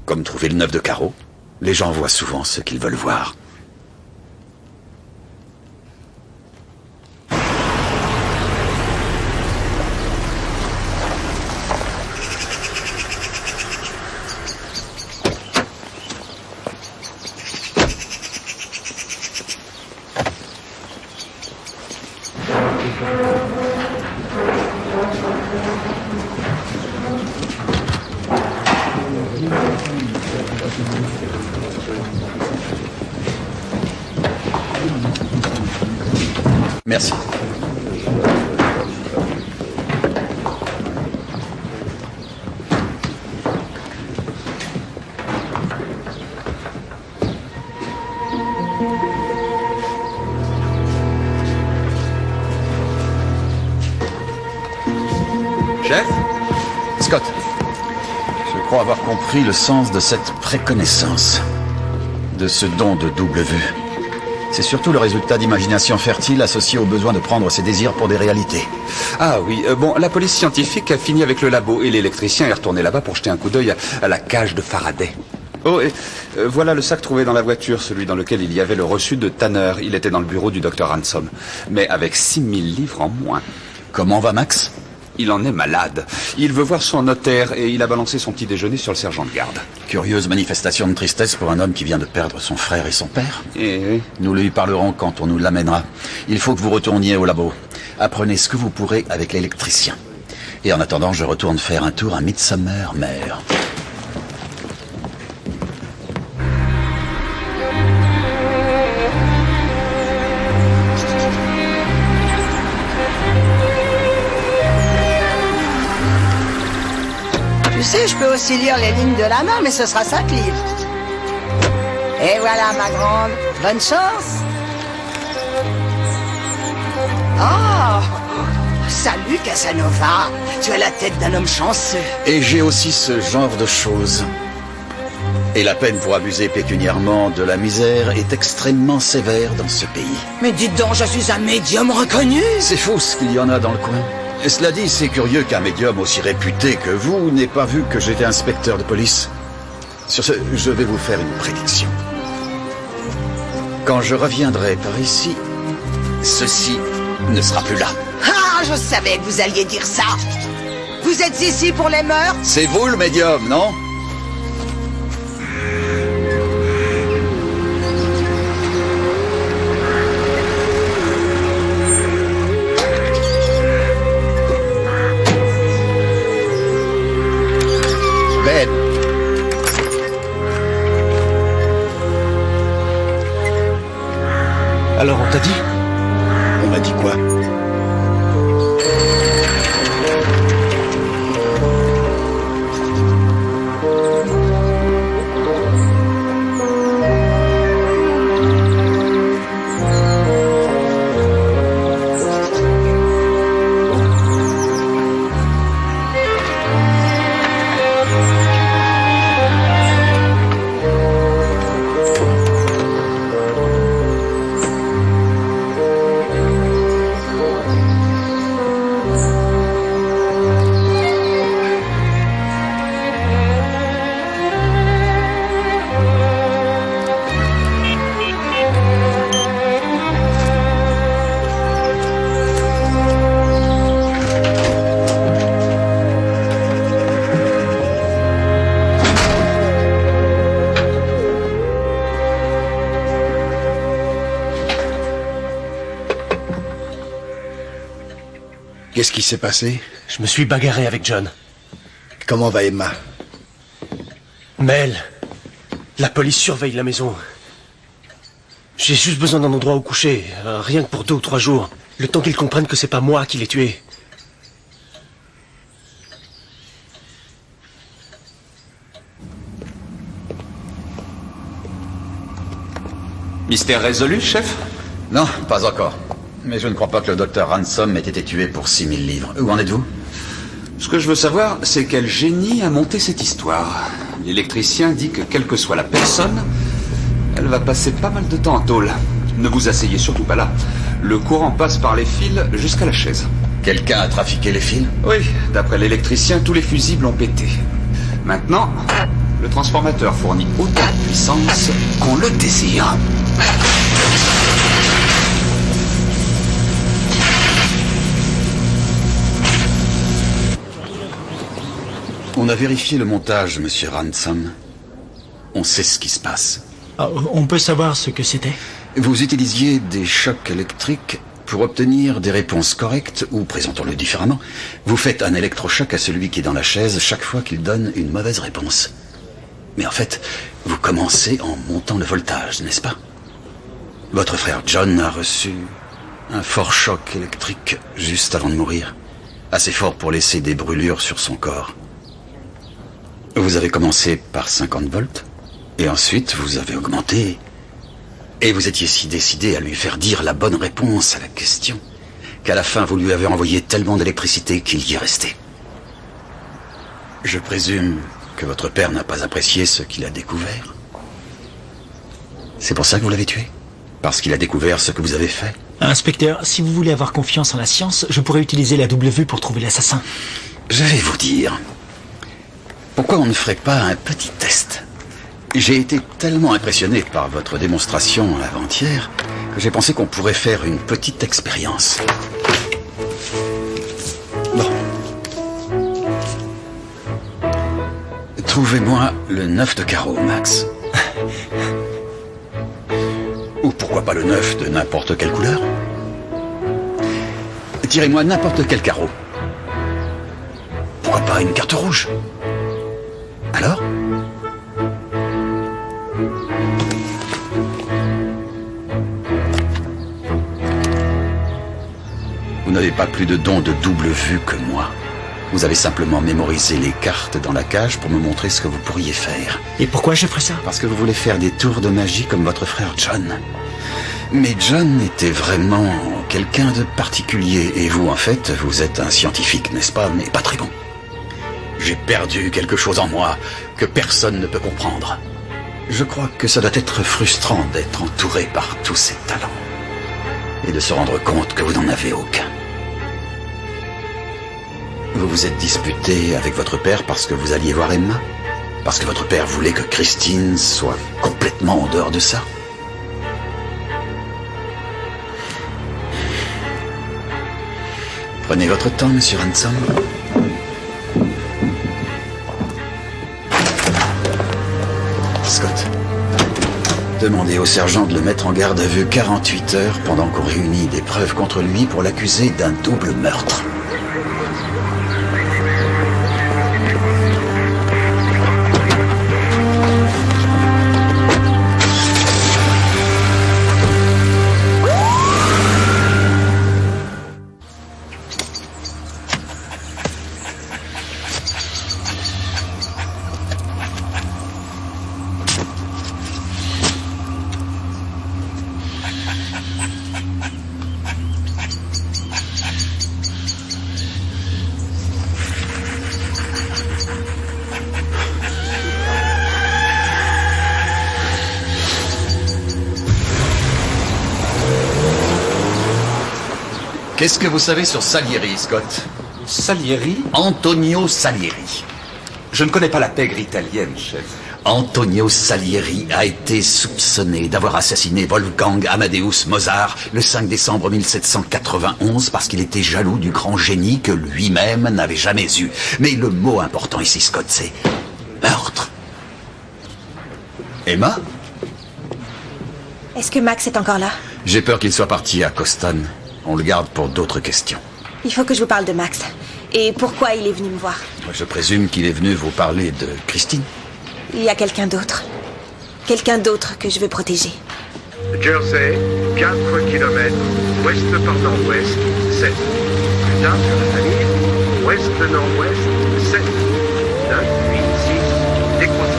Comme trouver le 9 de carreau. Les gens voient souvent ce qu'ils veulent voir. Merci. Chef? Scott, je crois avoir compris le sens de cette préconnaissance, de ce don de double vue. C'est surtout le résultat d'imagination fertile associée au besoin de prendre ses désirs pour des réalités. Ah oui, bon, la police scientifique a fini avec le labo et l'électricien est retourné là-bas pour jeter un coup d'œil à la cage de Faraday. Oh, et voilà le sac trouvé dans la voiture, celui dans lequel il y avait le reçu de Tanner. Il était dans le bureau du docteur Ransom, mais avec 6000 livres en moins. Comment va Max? Il en est malade. Il veut voir son notaire et il a balancé son petit déjeuner sur le sergent de garde. Curieuse manifestation de tristesse pour un homme qui vient de perdre son frère et son père. Et nous lui parlerons quand on nous l'amènera. Il faut que vous retourniez au labo. Apprenez ce que vous pourrez avec l'électricien. Et en attendant, je retourne faire un tour à Midsummer Mer. Tu sais, je peux aussi lire les lignes de la main, mais ce sera 5 livres. Et voilà, ma grande. Bonne chance. Oh! Salut, Casanova. Tu as la tête d'un homme chanceux. Et j'ai aussi ce genre de choses. Et la peine pour abuser pécuniairement de la misère est extrêmement sévère dans ce pays. Mais dites donc, je suis un médium reconnu. C'est fou ce qu'il y en a dans le coin. Et cela dit, c'est curieux qu'un médium aussi réputé que vous n'ait pas vu que j'étais inspecteur de police. Sur ce, je vais vous faire une prédiction. Quand je reviendrai par ici, ceci ne sera plus là. Ah, je savais que vous alliez dire ça. Vous êtes ici pour les meurtres? C'est vous le médium, non? Ben. Alors on t'a dit? On m'a dit quoi? Qu'est-ce qui s'est passé? Je me suis bagarré avec John. Comment va Emma? Mel, la police surveille la maison. J'ai juste besoin d'un endroit où coucher, rien que pour 2 ou 3 jours. Le temps qu'ils comprennent que c'est pas moi qui l'ai tué. Mystère résolu, chef? Non, pas encore. Mais je ne crois pas que le docteur Ransom ait été tué pour 6000 livres. Où en êtes-vous? Ce que je veux savoir, c'est quel génie a monté cette histoire. L'électricien dit que quelle que soit la personne, elle va passer pas mal de temps en tôle. Ne vous asseyez surtout pas là. Le courant passe par les fils jusqu'à la chaise. Quelqu'un a trafiqué les fils? Oui, d'après l'électricien, tous les fusibles ont pété. Maintenant, le transformateur fournit autant de puissance qu'on le désire. On a vérifié le montage, monsieur Ransom. On sait ce qui se passe. Ah, on peut savoir ce que c'était? Vous utilisiez des chocs électriques pour obtenir des réponses correctes, ou présentons-le différemment, vous faites un électrochoc à celui qui est dans la chaise chaque fois qu'il donne une mauvaise réponse. Mais en fait, vous commencez en montant le voltage, n'est-ce pas? Votre frère John a reçu un fort choc électrique juste avant de mourir. Assez fort pour laisser des brûlures sur son corps. Vous avez commencé par 50 volts, et ensuite vous avez augmenté. Et vous étiez si décidé à lui faire dire la bonne réponse à la question, qu'à la fin vous lui avez envoyé tellement d'électricité qu'il y est resté. Je présume que votre père n'a pas apprécié ce qu'il a découvert. C'est pour ça que vous l'avez tué? Parce qu'il a découvert ce que vous avez fait? Inspecteur, si vous voulez avoir confiance en la science, je pourrais utiliser la double vue pour trouver l'assassin. Je vais vous dire. Pourquoi on ne ferait pas un petit test? J'ai été tellement impressionné par votre démonstration avant-hier que j'ai pensé qu'on pourrait faire une petite expérience. Bon. Trouvez-moi le 9 de carreau, Max. Ou pourquoi pas le 9 de n'importe quelle couleur? Tirez-moi n'importe quel carreau. Pourquoi pas une carte rouge? Alors? Vous n'avez pas plus de don de double vue que moi. Vous avez simplement mémorisé les cartes dans la cage pour me montrer ce que vous pourriez faire. Et pourquoi je ferais ça? Parce que vous voulez faire des tours de magie comme votre frère John. Mais John était vraiment quelqu'un de particulier. Et vous, en fait, vous êtes un scientifique, n'est-ce pas? Mais pas très bon. J'ai perdu quelque chose en moi que personne ne peut comprendre. Je crois que ça doit être frustrant d'être entouré par tous ces talents. Et de se rendre compte que vous n'en avez aucun. Vous vous êtes disputé avec votre père parce que vous alliez voir Emma? Parce que votre père voulait que Christine soit complètement en dehors de ça? Prenez votre temps, monsieur Ransom. Scott, demandez au sergent de le mettre en garde à vue 48 heures pendant qu'on réunit des preuves contre lui pour l'accuser d'un double meurtre. Qu'est-ce que vous savez sur Salieri, Scott? Salieri? Antonio Salieri. Je ne connais pas la pègre italienne, chef. Antonio Salieri a été soupçonné d'avoir assassiné Wolfgang Amadeus Mozart le 5 décembre 1791 parce qu'il était jaloux du grand génie que lui-même n'avait jamais eu. Mais le mot important ici, Scott, c'est meurtre. Emma? Est-ce que Max est encore là? J'ai peur qu'il soit parti à Coston. On le garde pour d'autres questions. Il faut que je vous parle de Max. Et pourquoi il est venu me voir. Je présume qu'il est venu vous parler de Christine. Il y a quelqu'un d'autre. Quelqu'un d'autre que je veux protéger. Jersey, 4 km, ouest par nord-ouest, 7. Plus tard sur la famille, ouest-nord-ouest, 7. 9, 8, 6, décroissant.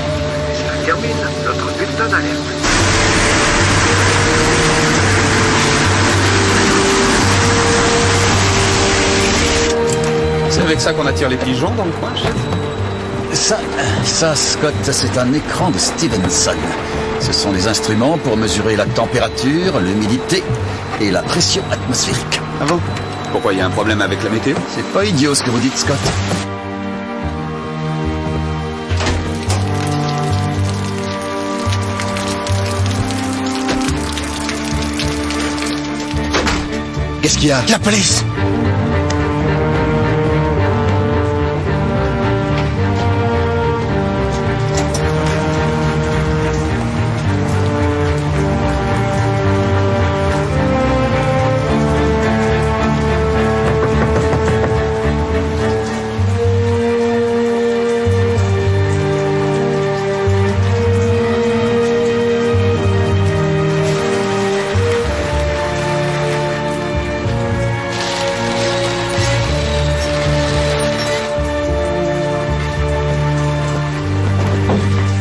Et cela termine notre bulletin d'alerte. C'est avec ça qu'on attire les pigeons dans le coin, chef? Ça, Scott, c'est un écran de Stevenson. Ce sont des instruments pour mesurer la température, l'humidité et la pression atmosphérique. Ah bon? Pourquoi, il y a un problème avec la météo? C'est pas idiot ce que vous dites, Scott. Qu'est-ce qu'il y a? La police!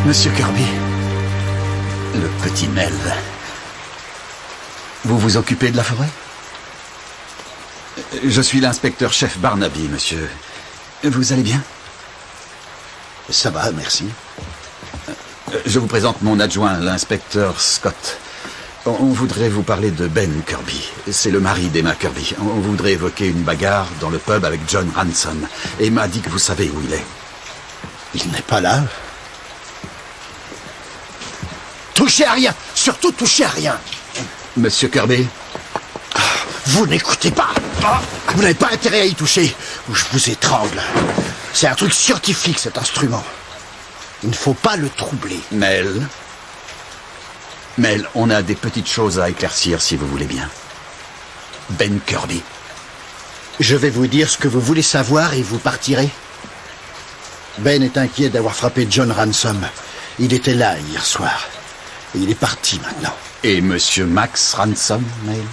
Monsieur Kirby, le petit Mel, vous vous occupez de la forêt? Je suis l'inspecteur-chef Barnaby, monsieur. Vous allez bien? Ça va, merci. Je vous présente mon adjoint, l'inspecteur Scott. On voudrait vous parler de Ben Kirby. C'est le mari d'Emma Kirby. On voudrait évoquer une bagarre dans le pub avec John Ransom. Emma dit que vous savez où il est. Il n'est pas là. Touchez à rien! Surtout touchez à rien! Monsieur Kirby? Vous n'écoutez pas! Vous n'avez pas intérêt à y toucher, ou je vous étrangle. C'est un truc scientifique, cet instrument. Il ne faut pas le troubler. Mel, on a des petites choses à éclaircir, si vous voulez bien. Ben Kirby. Je vais vous dire ce que vous voulez savoir et vous partirez. Ben est inquiet d'avoir frappé John Ransom. Il était là hier soir. Et il est parti maintenant. Et monsieur Max Ransom, Mel?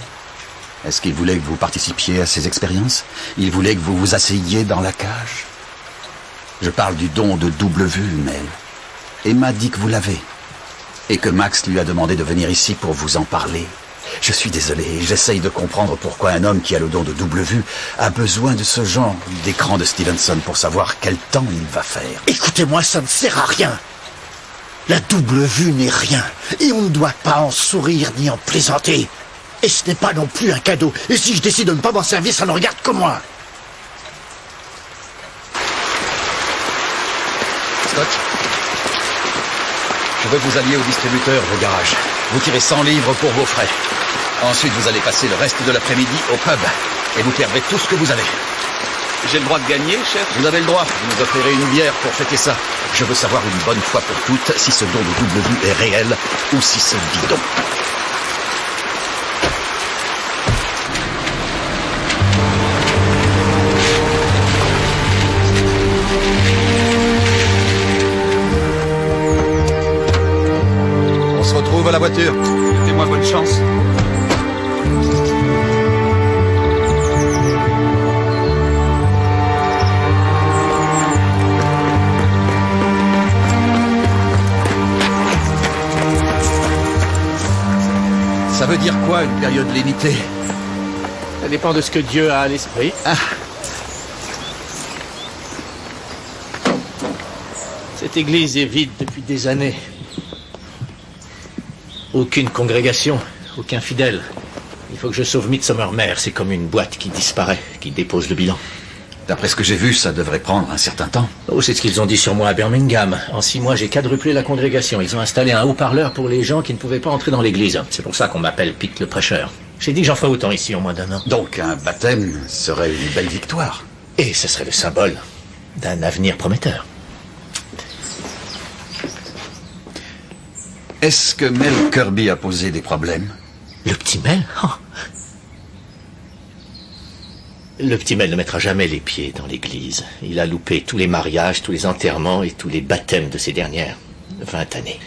Est-ce qu'il voulait que vous participiez à ces expériences? Il voulait que vous vous asseyiez dans la cage? Je parle du don de double vue, Mel. Emma dit que vous l'avez. Et que Max lui a demandé de venir ici pour vous en parler. Je suis désolé, j'essaye de comprendre pourquoi un homme qui a le don de double vue a besoin de ce genre d'écran de Stevenson pour savoir quel temps il va faire. Écoutez-moi, ça ne sert à rien. La double vue n'est rien, et on ne doit pas en sourire ni en plaisanter. Et ce n'est pas non plus un cadeau, et si je décide de ne pas m'en servir, ça ne regarde que moi. Scott, je veux que vous alliez au distributeur au garage. Vous tirez 100 livres pour vos frais. Ensuite, vous allez passer le reste de l'après-midi au pub, et vous perdrez tout ce que vous avez. J'ai le droit de gagner, chef? Vous avez le droit. Vous nous offrirez une bière pour fêter ça. Je veux savoir une bonne fois pour toutes si ce don de double vue est réel ou si c'est bidon. On se retrouve à la voiture. Fais-moi bonne chance. Ça veut dire quoi, une période limitée? Ça dépend de ce que Dieu a à l'esprit. Ah. Cette église est vide depuis des années. Aucune congrégation, aucun fidèle. Il faut que je sauve Midsomer Mare. C'est comme une boîte qui disparaît, qui dépose le bilan. D'après ce que j'ai vu, ça devrait prendre un certain temps. Oh, c'est ce qu'ils ont dit sur moi à Birmingham. En 6 mois, j'ai quadruplé la congrégation. Ils ont installé un haut-parleur pour les gens qui ne pouvaient pas entrer dans l'église. C'est pour ça qu'on m'appelle Pete le prêcheur. J'ai dit que j'en ferais autant ici en moins d'1 an. Donc un baptême serait une belle victoire. Et ce serait le symbole d'un avenir prometteur. Est-ce que Mel Kirby a posé des problèmes? Le petit Mel? Oh. Le petit Mel ne mettra jamais les pieds dans l'église. Il a loupé tous les mariages, tous les enterrements et tous les baptêmes de ces dernières 20 années.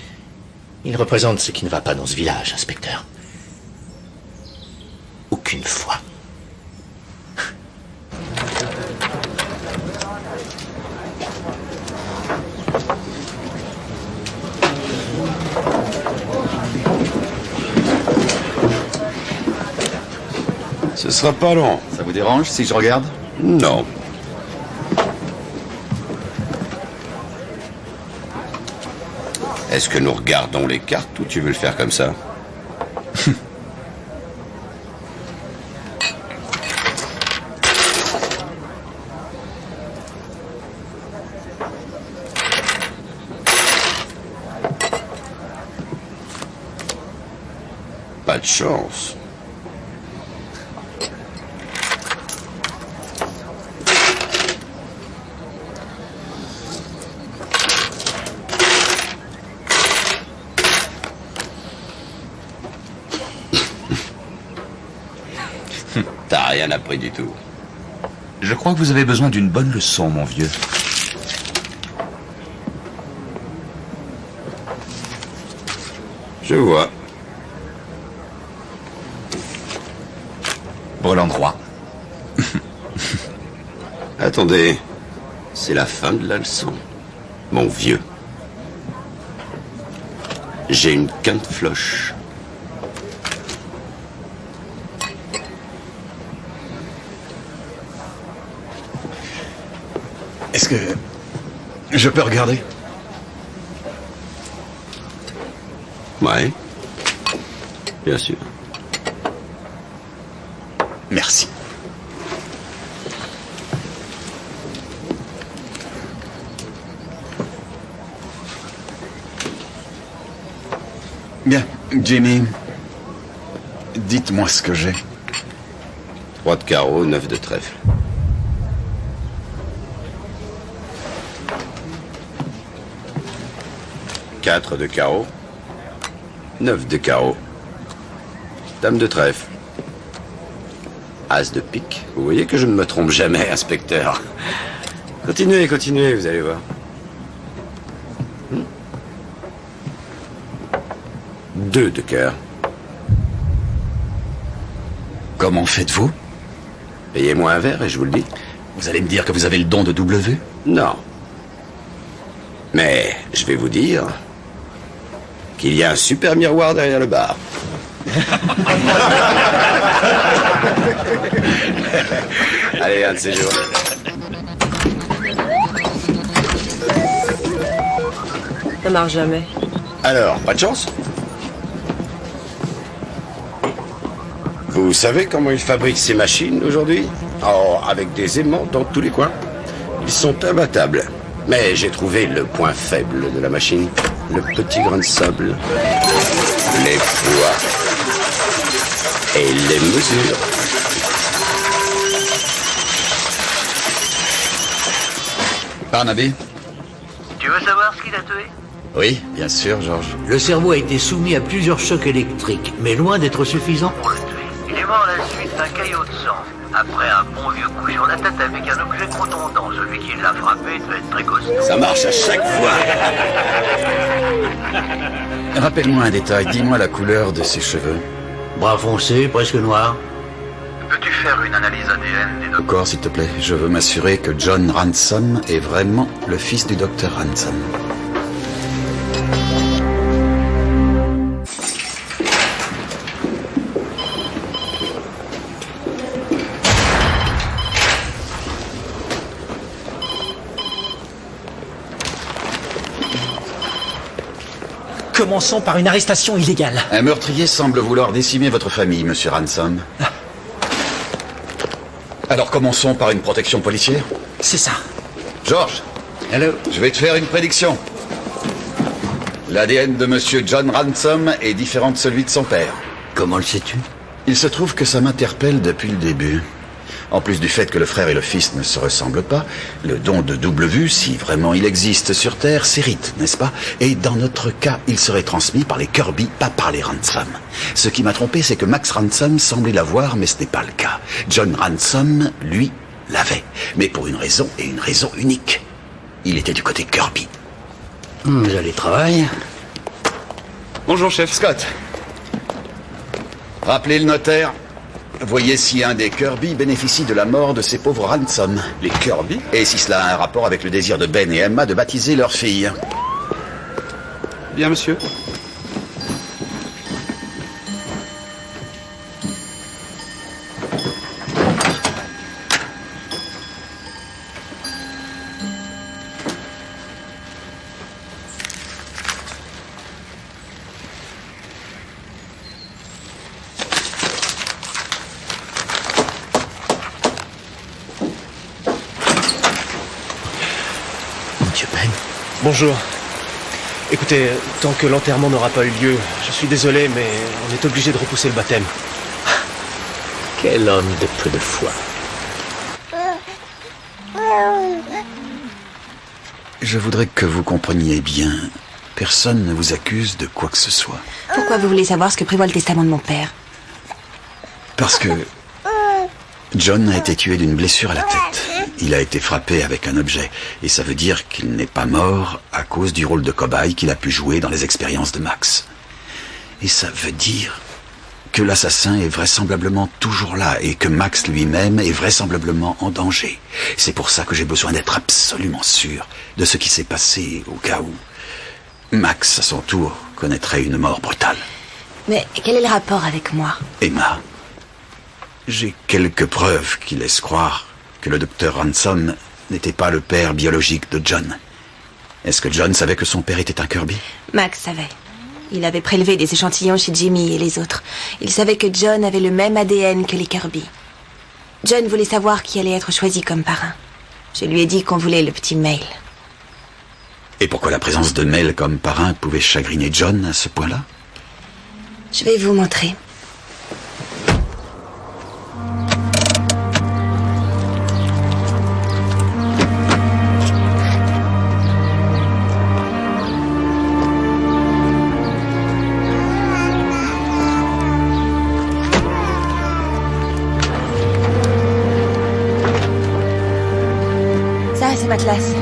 Il représente ce qui ne va pas dans ce village, inspecteur. Aucune foi. Ce sera pas long. Ça vous dérange si je regarde? Non. Est-ce que nous regardons les cartes ou tu veux le faire comme ça? Pas de chance. T'as rien appris du tout. Je crois que vous avez besoin d'une bonne leçon, mon vieux. Je vois. Brelan droit. Attendez, c'est la fin de la leçon. Mon vieux. J'ai une quinte floche. Est-ce que je peux regarder? Ouais. Bien sûr. Merci. Bien, Jimmy. Dites-moi ce que j'ai. 3 de carreau, 9 de trèfle. 4 de carreau, 9 de carreau, dame de trèfle, as de pique. Vous voyez que je ne me trompe jamais, inspecteur. Continuez, continuez, vous allez voir. 2 de cœur. Comment faites-vous? Payez-moi un verre et je vous le dis. Vous allez me dire que vous avez le don de double vue? Non. Mais je vais vous dire qu'il y a un super miroir derrière le bar. Allez, un de ces jours. Ça marche jamais. Alors, pas de chance? Vous savez comment ils fabriquent ces machines aujourd'hui? Oh, avec des aimants dans tous les coins. Ils sont imbattables. Mais j'ai trouvé le point faible de la machine. Le petit grain de sable. Les poids. Et les mesures. Barnaby? Tu veux savoir ce qu'il a tué? Oui, bien sûr, Georges. Le cerveau a été soumis à plusieurs chocs électriques, mais loin d'être suffisant pour le tuer. Il est mort à la suite d'un caillot de sang. Après un bon vieux coup sur la tête avec un objet contondant. Celui qui l'a frappé devait être très costaud. Ça marche à chaque fois. Rappelle-moi un détail, dis-moi la couleur de ses cheveux. Brun foncé, presque noir. Peux-tu faire une analyse ADN des deux Encore, s'il te plaît. Je veux m'assurer que John Ransom est vraiment le fils du docteur Ransom. Commençons par une arrestation illégale. Un meurtrier semble vouloir décimer votre famille, monsieur Ransom. Alors commençons par une protection policière. C'est ça. Georges. Hello. Je vais te faire une prédiction. L'ADN de monsieur John Ransom est différent de celui de son père. Comment le sais-tu? Il se trouve que ça m'interpelle depuis le début. En plus du fait que le frère et le fils ne se ressemblent pas, le don de double vue, si vraiment il existe sur Terre, s'hérite, n'est-ce pas? Et dans notre cas, il serait transmis par les Kirby, pas par les Ransom. Ce qui m'a trompé, c'est que Max Ransom semblait l'avoir, mais ce n'est pas le cas. John Ransom, lui, l'avait. Mais pour une raison, et une raison unique. Il était du côté Kirby. Vous allez travailler. Bonjour, chef. Scott. Rappelez le notaire. Voyez si un des Kirby bénéficie de la mort de ces pauvres Ransom. Les Kirby? Et si cela a un rapport avec le désir de Ben et Emma de baptiser leur fille. Bien, monsieur. Monsieur Ben. Bonjour. Écoutez, tant que l'enterrement n'aura pas eu lieu, je suis désolé, mais on est obligé de repousser le baptême. Quel homme de peu de foi. Je voudrais que vous compreniez bien. Personne ne vous accuse de quoi que ce soit. Pourquoi vous voulez savoir ce que prévoit le testament de mon père? Parce que John a été tué d'une blessure à la tête. Il a été frappé avec un objet. Et ça veut dire qu'il n'est pas mort à cause du rôle de cobaye qu'il a pu jouer dans les expériences de Max. Et ça veut dire que l'assassin est vraisemblablement toujours là et que Max lui-même est vraisemblablement en danger. C'est pour ça que j'ai besoin d'être absolument sûr de ce qui s'est passé au cas où Max, à son tour, connaîtrait une mort brutale. Mais quel est le rapport avec moi? Emma, j'ai quelques preuves qui laissent croire que le docteur Ransom n'était pas le père biologique de John. Est-ce que John savait que son père était un Kirby? Max savait. Il avait prélevé des échantillons chez Jimmy et les autres. Il savait que John avait le même ADN que les Kirby. John voulait savoir qui allait être choisi comme parrain. Je lui ai dit qu'on voulait le petit Mail. Et pourquoi la présence de Mel comme parrain pouvait chagriner John à ce point-là? Je vais vous montrer. Ça, c'est ma classe.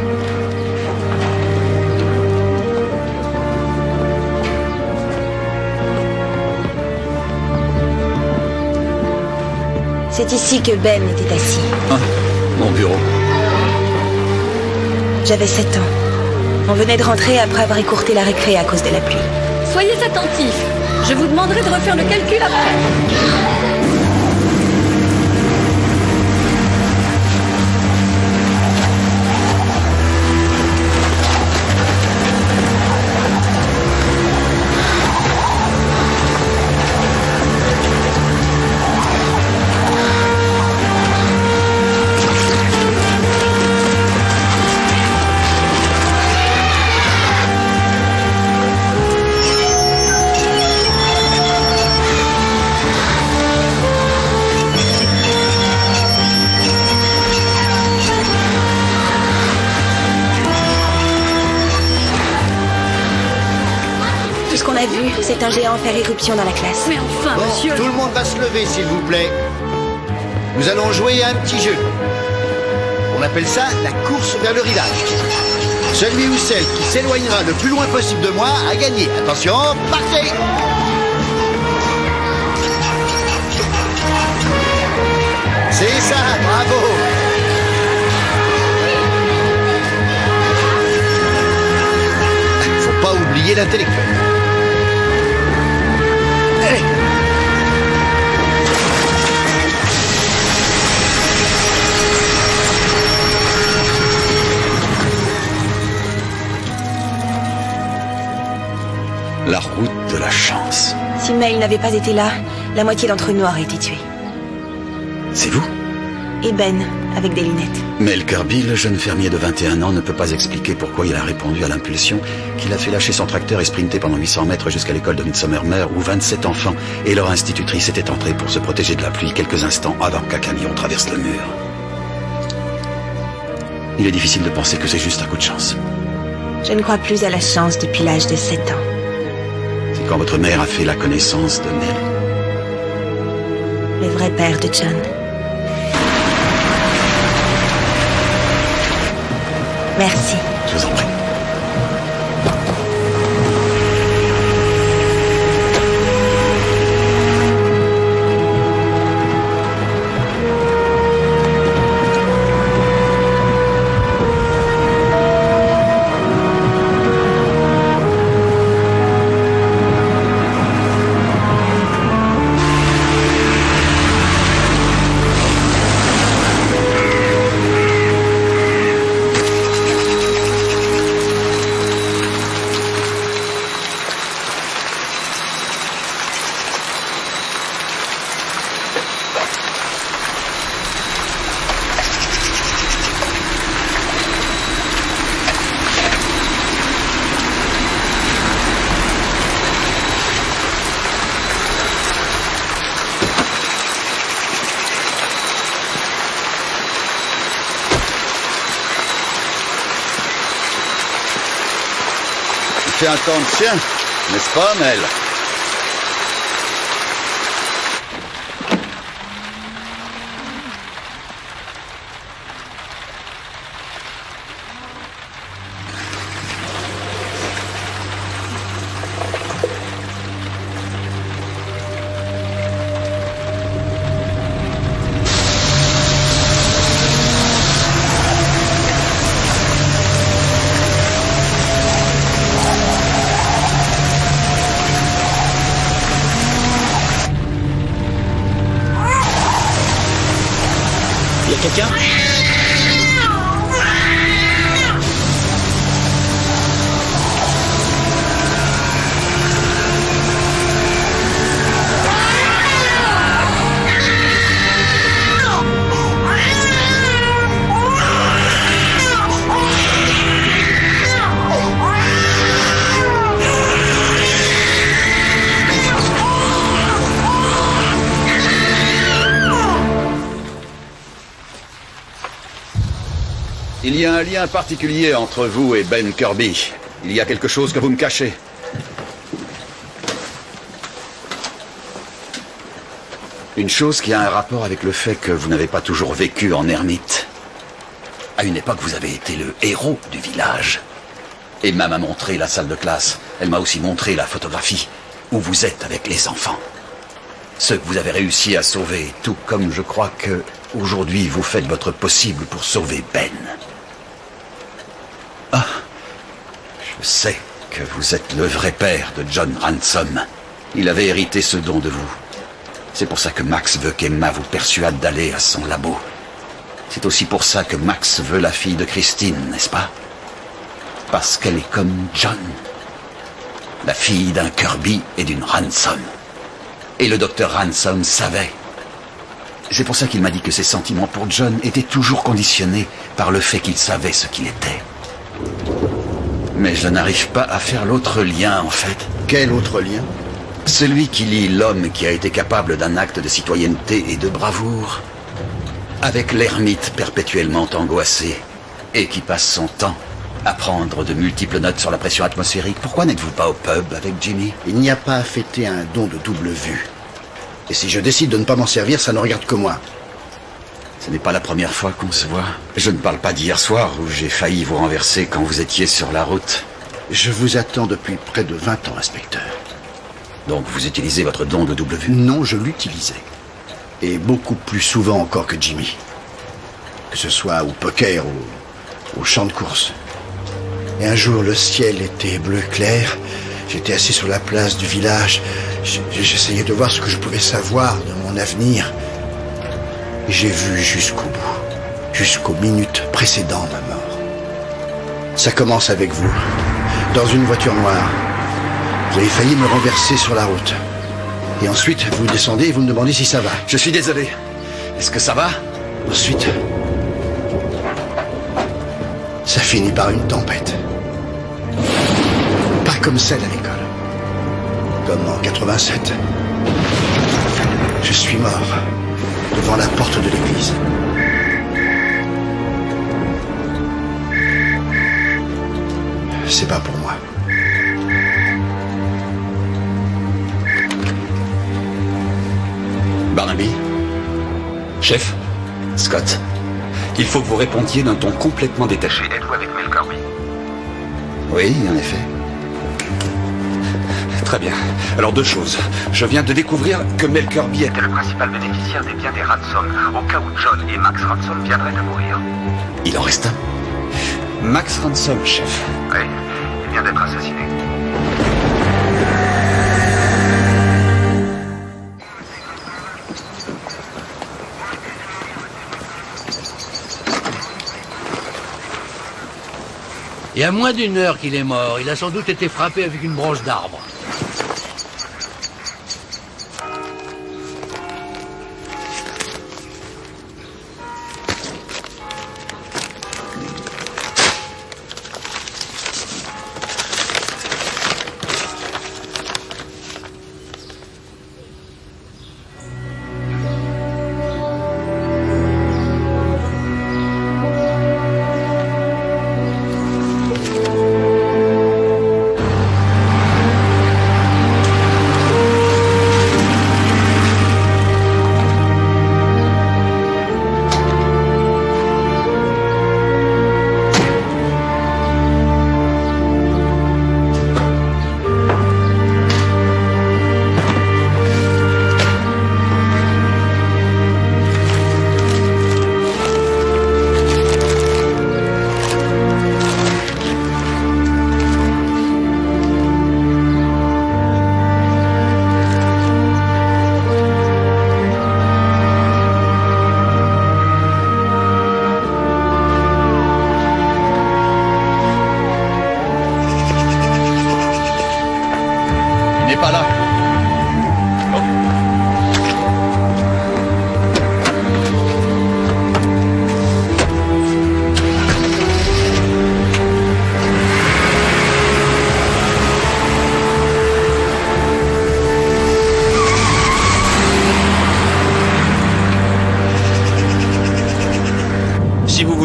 C'est ici que Ben était assis. Ah, mon bureau. J'avais 7 ans. On venait de rentrer après avoir écourté la récré à cause de la pluie. Soyez attentifs. Je vous demanderai de refaire le calcul après. C'est un géant faire éruption dans la classe. Mais enfin, Bon, monsieur... tout le monde va se lever, s'il vous plaît. Nous allons jouer à un petit jeu. On appelle ça la course vers le rivage. Celui ou celle qui s'éloignera le plus loin possible de moi a gagné. Attention, partez! C'est ça, bravo! Faut pas oublier l'intellectuel. La route de la chance. Si Mail n'avait pas été là, la moitié d'entre nous aurait été tués. C'est vous? Et Ben, avec des lunettes. Mel Kirby, le jeune fermier de 21 ans, ne peut pas expliquer pourquoi il a répondu à l'impulsion qu'il a fait lâcher son tracteur et sprinter pendant 800 mètres jusqu'à l'école de Midsomermer où 27 enfants et leur institutrice étaient entrés pour se protéger de la pluie quelques instants avant qu'un camion traverse le mur. Il est difficile de penser que c'est juste un coup de chance. Je ne crois plus à la chance depuis l'âge de 7 ans. C'est quand votre mère a fait la connaissance de Nell. Le vrai père de John. Merci. Je vous en prie. C'est un temps de chien, n'est-ce pas, Mel? Quelqu'un ? Il y a un lien particulier entre vous et Ben Kirby. Il y a quelque chose que vous me cachez. Une chose qui a un rapport avec le fait que vous n'avez pas toujours vécu en ermite. À une époque, vous avez été le héros du village. Emma m'a montré la salle de classe. Elle m'a aussi montré la photographie où vous êtes avec les enfants. Ceux que vous avez réussi à sauver, tout comme je crois que aujourd'hui vous faites votre possible pour sauver Ben. Ah, je sais que vous êtes le vrai père de John Ransom. Il avait hérité ce don de vous. C'est pour ça que Max veut qu'Emma vous persuade d'aller à son labo. C'est aussi pour ça que Max veut la fille de Christine, n'est-ce pas? Parce qu'elle est comme John. La fille d'un Kirby et d'une Ransom. Et le docteur Ransom savait. C'est pour ça qu'il m'a dit que ses sentiments pour John étaient toujours conditionnés par le fait qu'il savait ce qu'il était. Mais je n'arrive pas à faire l'autre lien, en fait. Quel autre lien? Celui qui lie l'homme qui a été capable d'un acte de citoyenneté et de bravoure avec l'ermite perpétuellement angoissé et qui passe son temps à prendre de multiples notes sur la pression atmosphérique. Pourquoi n'êtes-vous pas au pub avec Jimmy? Il n'y a pas à fêter un don de double vue. Et si je décide de ne pas m'en servir, ça ne regarde que moi. Ce n'est pas la première fois qu'on se voit. Je ne parle pas d'hier soir où j'ai failli vous renverser quand vous étiez sur la route. Je vous attends depuis près de 20 ans, inspecteur. Donc vous utilisez votre don de double vue? Non, je l'utilisais. Et beaucoup plus souvent encore que Jimmy. Que ce soit au poker ou au champ de course. Et un jour, le ciel était bleu clair. J'étais assis sur la place du village. J'essayais de voir ce que je pouvais savoir de mon avenir. Et j'ai vu jusqu'au bout. Jusqu'aux minutes précédant ma mort. Ça commence avec vous. Dans une voiture noire. Vous avez failli me renverser sur la route. Et ensuite, vous descendez et vous me demandez si ça va. Je suis désolé. Est-ce que ça va? Ensuite, ça finit par une tempête. Pas comme celle à l'école. Comme en 87. Je suis mort devant la porte de l'église. C'est pas pour moi. Barnaby? Chef? Scott? Il faut que vous répondiez d'un ton complètement détaché. Êtes-vous avec Mel Kirby? Oui, en effet. Très bien. Alors deux choses. Je viens de découvrir que Mel Kirby était le principal bénéficiaire des biens des Ransom, au cas où John et Max Ransom viendraient à mourir. Il en reste un. Max Ransom, chef. Oui, il vient d'être assassiné. Il y a moins d'une heure qu'il est mort. Il a sans doute été frappé avec une branche d'arbre.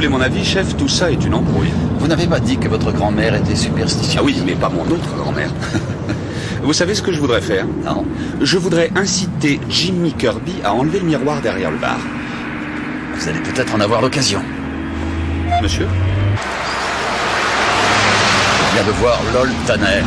Mon avis, chef, tout ça est une embrouille. Vous n'avez pas dit que votre grand-mère était superstitieuse? Ah oui, mais pas mon autre grand-mère. Vous savez ce que je voudrais faire? Non. Je voudrais inciter Jimmy Kirby à enlever le miroir derrière le bar. Vous allez peut-être en avoir l'occasion. Monsieur? Je viens de voir Lol Tanner.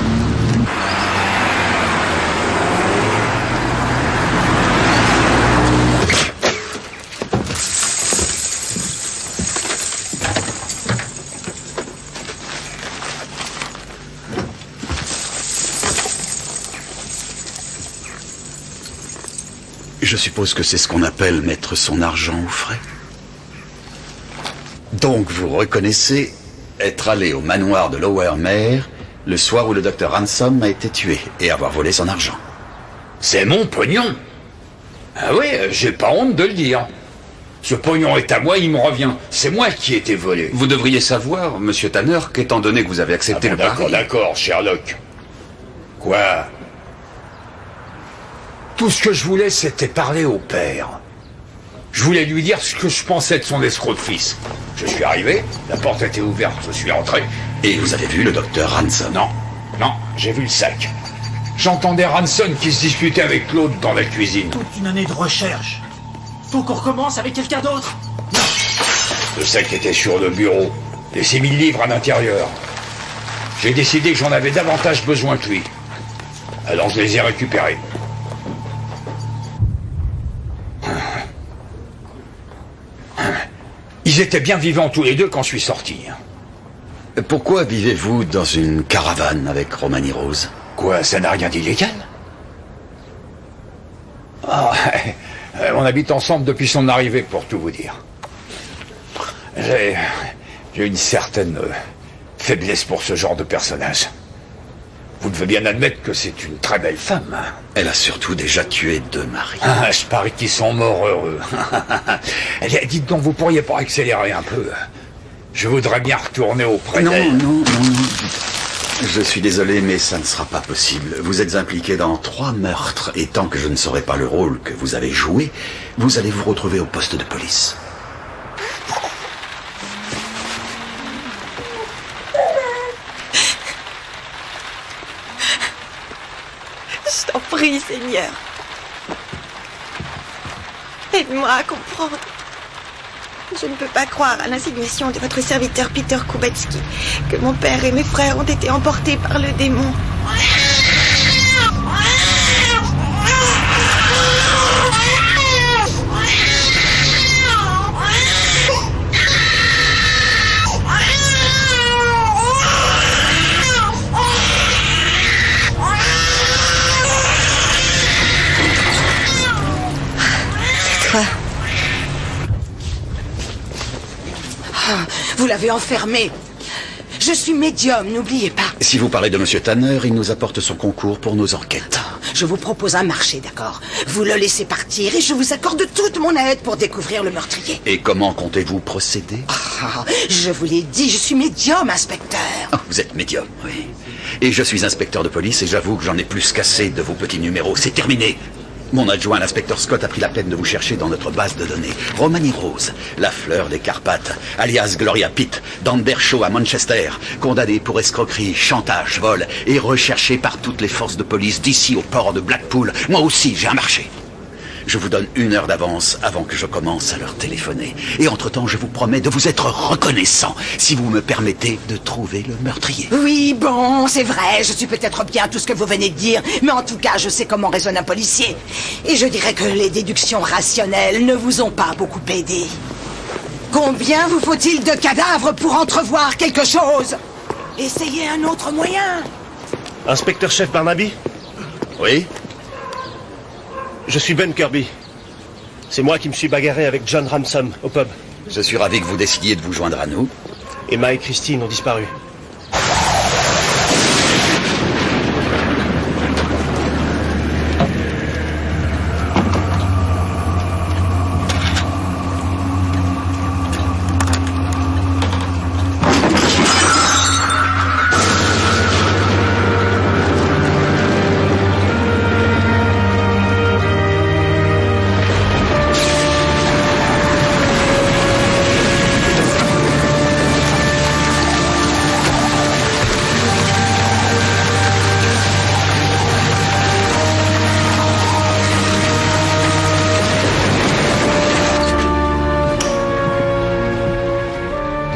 Je suppose que c'est ce qu'on appelle mettre son argent au frais. Donc vous reconnaissez être allé au manoir de Lower Mare le soir où le docteur Ransom a été tué et avoir volé son argent. C'est mon pognon. Ah oui, j'ai pas honte de le dire. Ce pognon est à moi, il me revient. C'est moi qui ai été volé. Vous devriez savoir, monsieur Tanner, qu'étant donné que vous avez accepté le pari... D'accord, Sherlock. Quoi? Tout ce que je voulais, c'était parler au père. Je voulais lui dire ce que je pensais de son escroc de fils. Je suis arrivé, la porte était ouverte, je suis entré. Et vous avez vu le docteur Ransom? Non, j'ai vu le sac. J'entendais Ransom qui se disputait avec Claude dans la cuisine. Toute une année de recherche. Faut qu'on recommence avec quelqu'un d'autre. Le sac était sur le bureau, et 6 000 livres à l'intérieur. J'ai décidé que j'en avais davantage besoin que lui. Alors je les ai récupérés. Ils étaient bien vivants tous les deux quand je suis sorti. Pourquoi vivez-vous dans une caravane avec Romani Rose? Quoi, ça n'a rien d'illégal? Ah, on habite ensemble depuis son arrivée, pour tout vous dire. J'ai une certaine faiblesse pour ce genre de personnage. Vous devez bien admettre que c'est une très belle femme. Elle a surtout déjà tué 2 maris. Ah, je parie qu'ils sont morts heureux. Dites donc, vous pourriez pas accélérer un peu? Je voudrais bien retourner auprès Non, d'elle. non. Je suis désolé, mais ça ne sera pas possible. Vous êtes impliqué dans 3 meurtres, et tant que je ne saurai pas le rôle que vous avez joué, vous allez vous retrouver au poste de police. Je t'en prie, Seigneur. Aide-moi à comprendre. Je ne peux pas croire à l'insinuation de votre serviteur Peter Kubetsky que mon père et mes frères ont été emportés par le démon. C'est toi. Vous l'avez enfermé. Je suis médium, n'oubliez pas. Si vous parlez de Monsieur Tanner, il nous apporte son concours pour nos enquêtes. Je vous propose un marché, d'accord? Vous le laissez partir et je vous accorde toute mon aide pour découvrir le meurtrier. Et comment comptez-vous procéder? Je vous l'ai dit, je suis médium, inspecteur. Vous êtes médium, oui. Et je suis inspecteur de police et j'avoue que j'en ai plus qu'assez de vos petits numéros. C'est terminé. Mon adjoint, l'inspecteur Scott, a pris la peine de vous chercher dans notre base de données. Romani Rose, la fleur des Carpates, alias Gloria Pitt, d'Andershaw à Manchester, condamnée pour escroquerie, chantage, vol, et recherchée par toutes les forces de police d'ici au port de Blackpool. Moi aussi, j'ai un marché. Je vous donne 1 heure d'avance avant que je commence à leur téléphoner. Et entre-temps, je vous promets de vous être reconnaissant si vous me permettez de trouver le meurtrier. Oui, bon, c'est vrai, je suis peut-être bien tout ce que vous venez de dire, mais en tout cas, je sais comment raisonne un policier. Et je dirais que les déductions rationnelles ne vous ont pas beaucoup aidé. Combien vous faut-il de cadavres pour entrevoir quelque chose? Essayez un autre moyen. Inspecteur-chef Barnaby? Oui? Je suis Ben Kirby. C'est moi qui me suis bagarré avec John Ransom au pub. Je suis ravi que vous décidiez de vous joindre à nous. Emma et Christine ont disparu.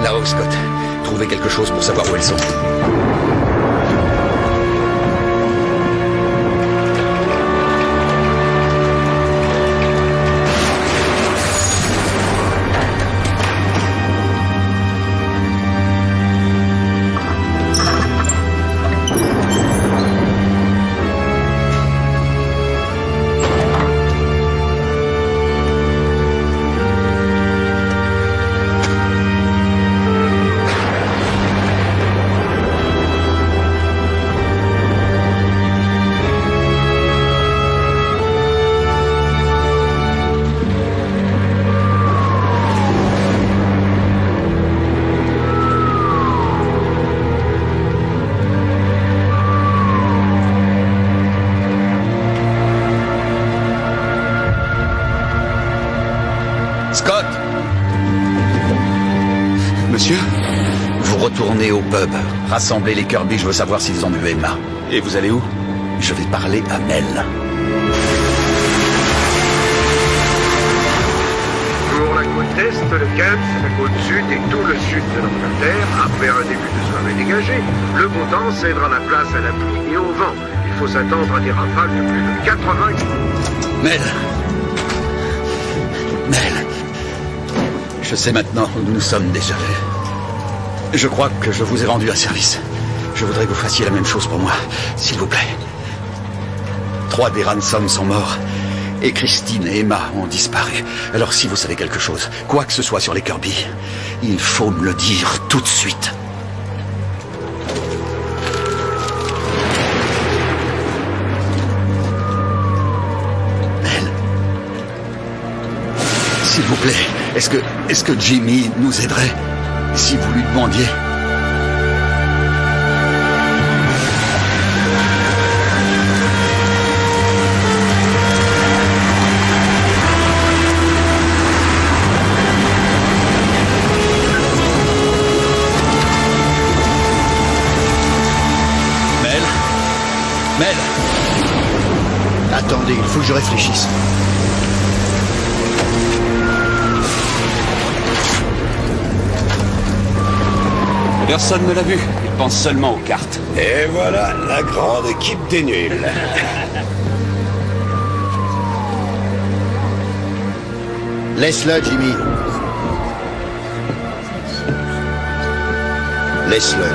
Là-haut, Scott. Trouvez quelque chose pour savoir où elles sont. Scott! Monsieur? Vous retournez au pub. Rassemblez les Kirby, je veux savoir s'ils ont vu Emma. Et vous allez où? Je vais parler à Mel. Pour la côte est, le Kent, la côte sud et tout le sud de l'Angleterre, après un début de soirée dégagé, le beau temps cédera la place à la pluie et au vent. Il faut s'attendre à des rafales de plus de 80... Mel! Je sais maintenant où nous sommes déjà. Je crois que je vous ai rendu un service. Je voudrais que vous fassiez la même chose pour moi, s'il vous plaît. 3 des Ransom sont morts, et Christine et Emma ont disparu. Alors si vous savez quelque chose, quoi que ce soit sur les Kirby, il faut me le dire tout de suite. S'il vous plaît, est-ce que Jimmy nous aiderait? Si vous lui demandiez... Mel. Attendez, il faut que je réfléchisse. Personne ne l'a vu. Il pense seulement aux cartes. Et voilà la grande équipe des nuls. Laisse-le, Jimmy. Laisse-le.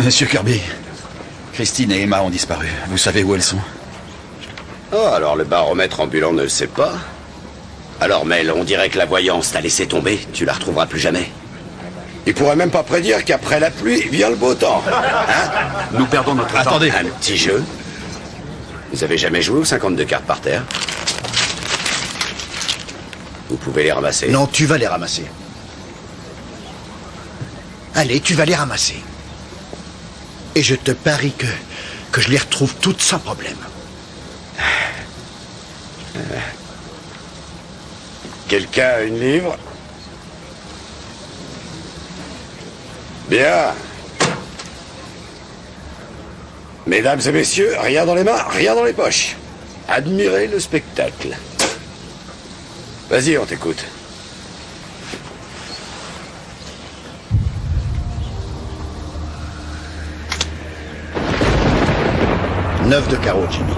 Monsieur Kirby, Christine et Emma ont disparu. Vous savez où elles sont? Oh, alors le baromètre ambulant ne le sait pas. Alors Mel, on dirait que la voyance t'a laissé tomber. Tu la retrouveras plus jamais. Il pourrait même pas prédire qu'après la pluie vient le beau temps. Hein? Nous perdons notre temps. Attendez. Un petit jeu. Vous avez jamais joué aux 52 cartes par terre? Vous pouvez les ramasser. Non, tu vas les ramasser. Allez, tu vas les ramasser. Et je te parie que je les retrouve toutes sans problème. Quelqu'un a une livre? Bien. Mesdames et messieurs, rien dans les mains, rien dans les poches. Admirez le spectacle. Vas-y, on t'écoute. Neuf de carreau, Jimmy.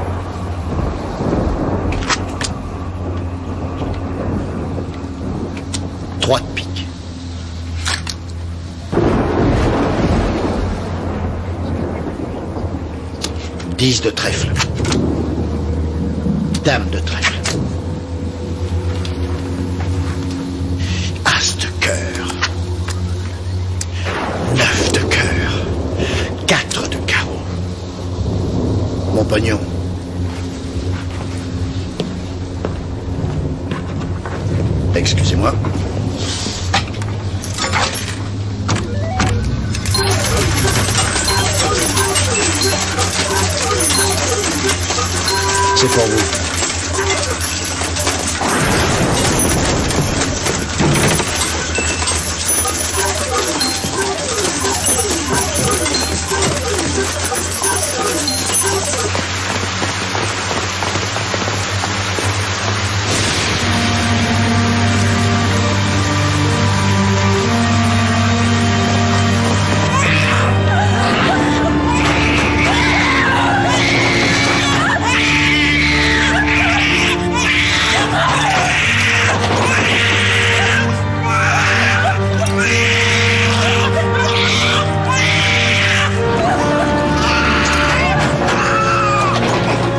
Trois de pique. Dix de trèfle. Dame de trèfle. As de cœur. Neuf de cœur. Quatre de carreau. Mon pognon. Excusez-moi. C'est pour vous.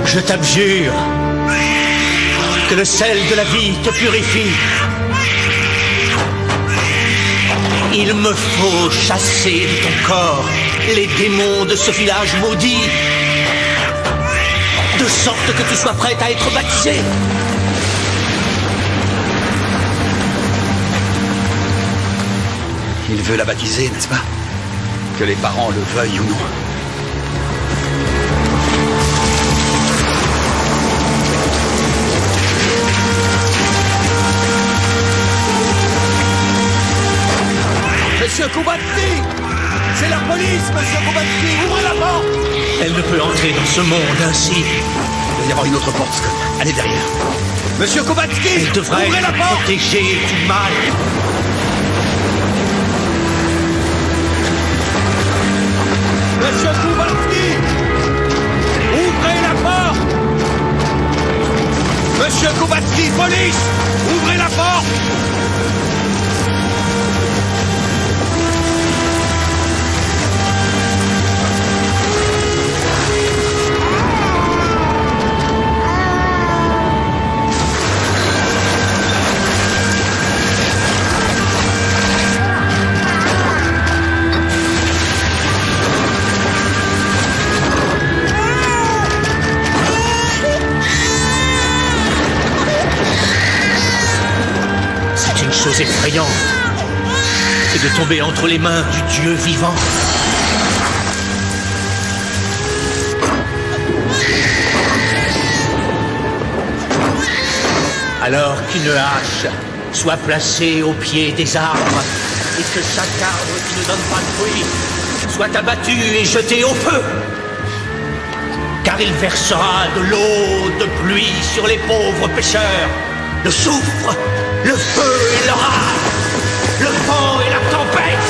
Je t'abjure que le sel de la vie te purifie. Il me faut chasser de ton corps les démons de ce village maudit, de sorte que tu sois prête à être baptisée. Il veut la baptiser, n'est-ce pas? Que les parents le veuillent ou non. Monsieur Kubatski! C'est la police, monsieur Kubatski! Ouvrez la porte! Elle ne peut entrer dans ce monde ainsi. Il doit y avoir une autre porte, Scott. Allez derrière. Monsieur Kubatski! Elle devrait être protégée du mal. Monsieur Kubatski! Ouvrez la porte! Monsieur Kubatski, police! Ouvrez la porte! chose effrayante, c'est de tomber entre les mains du Dieu vivant. Alors qu'une hache soit placée au pied des arbres et que chaque arbre qui ne donne pas de fruits soit abattu et jeté au feu, car il versera de l'eau de pluie sur les pauvres pécheurs, le soufre, le feu et l'orage, le vent et la tempête.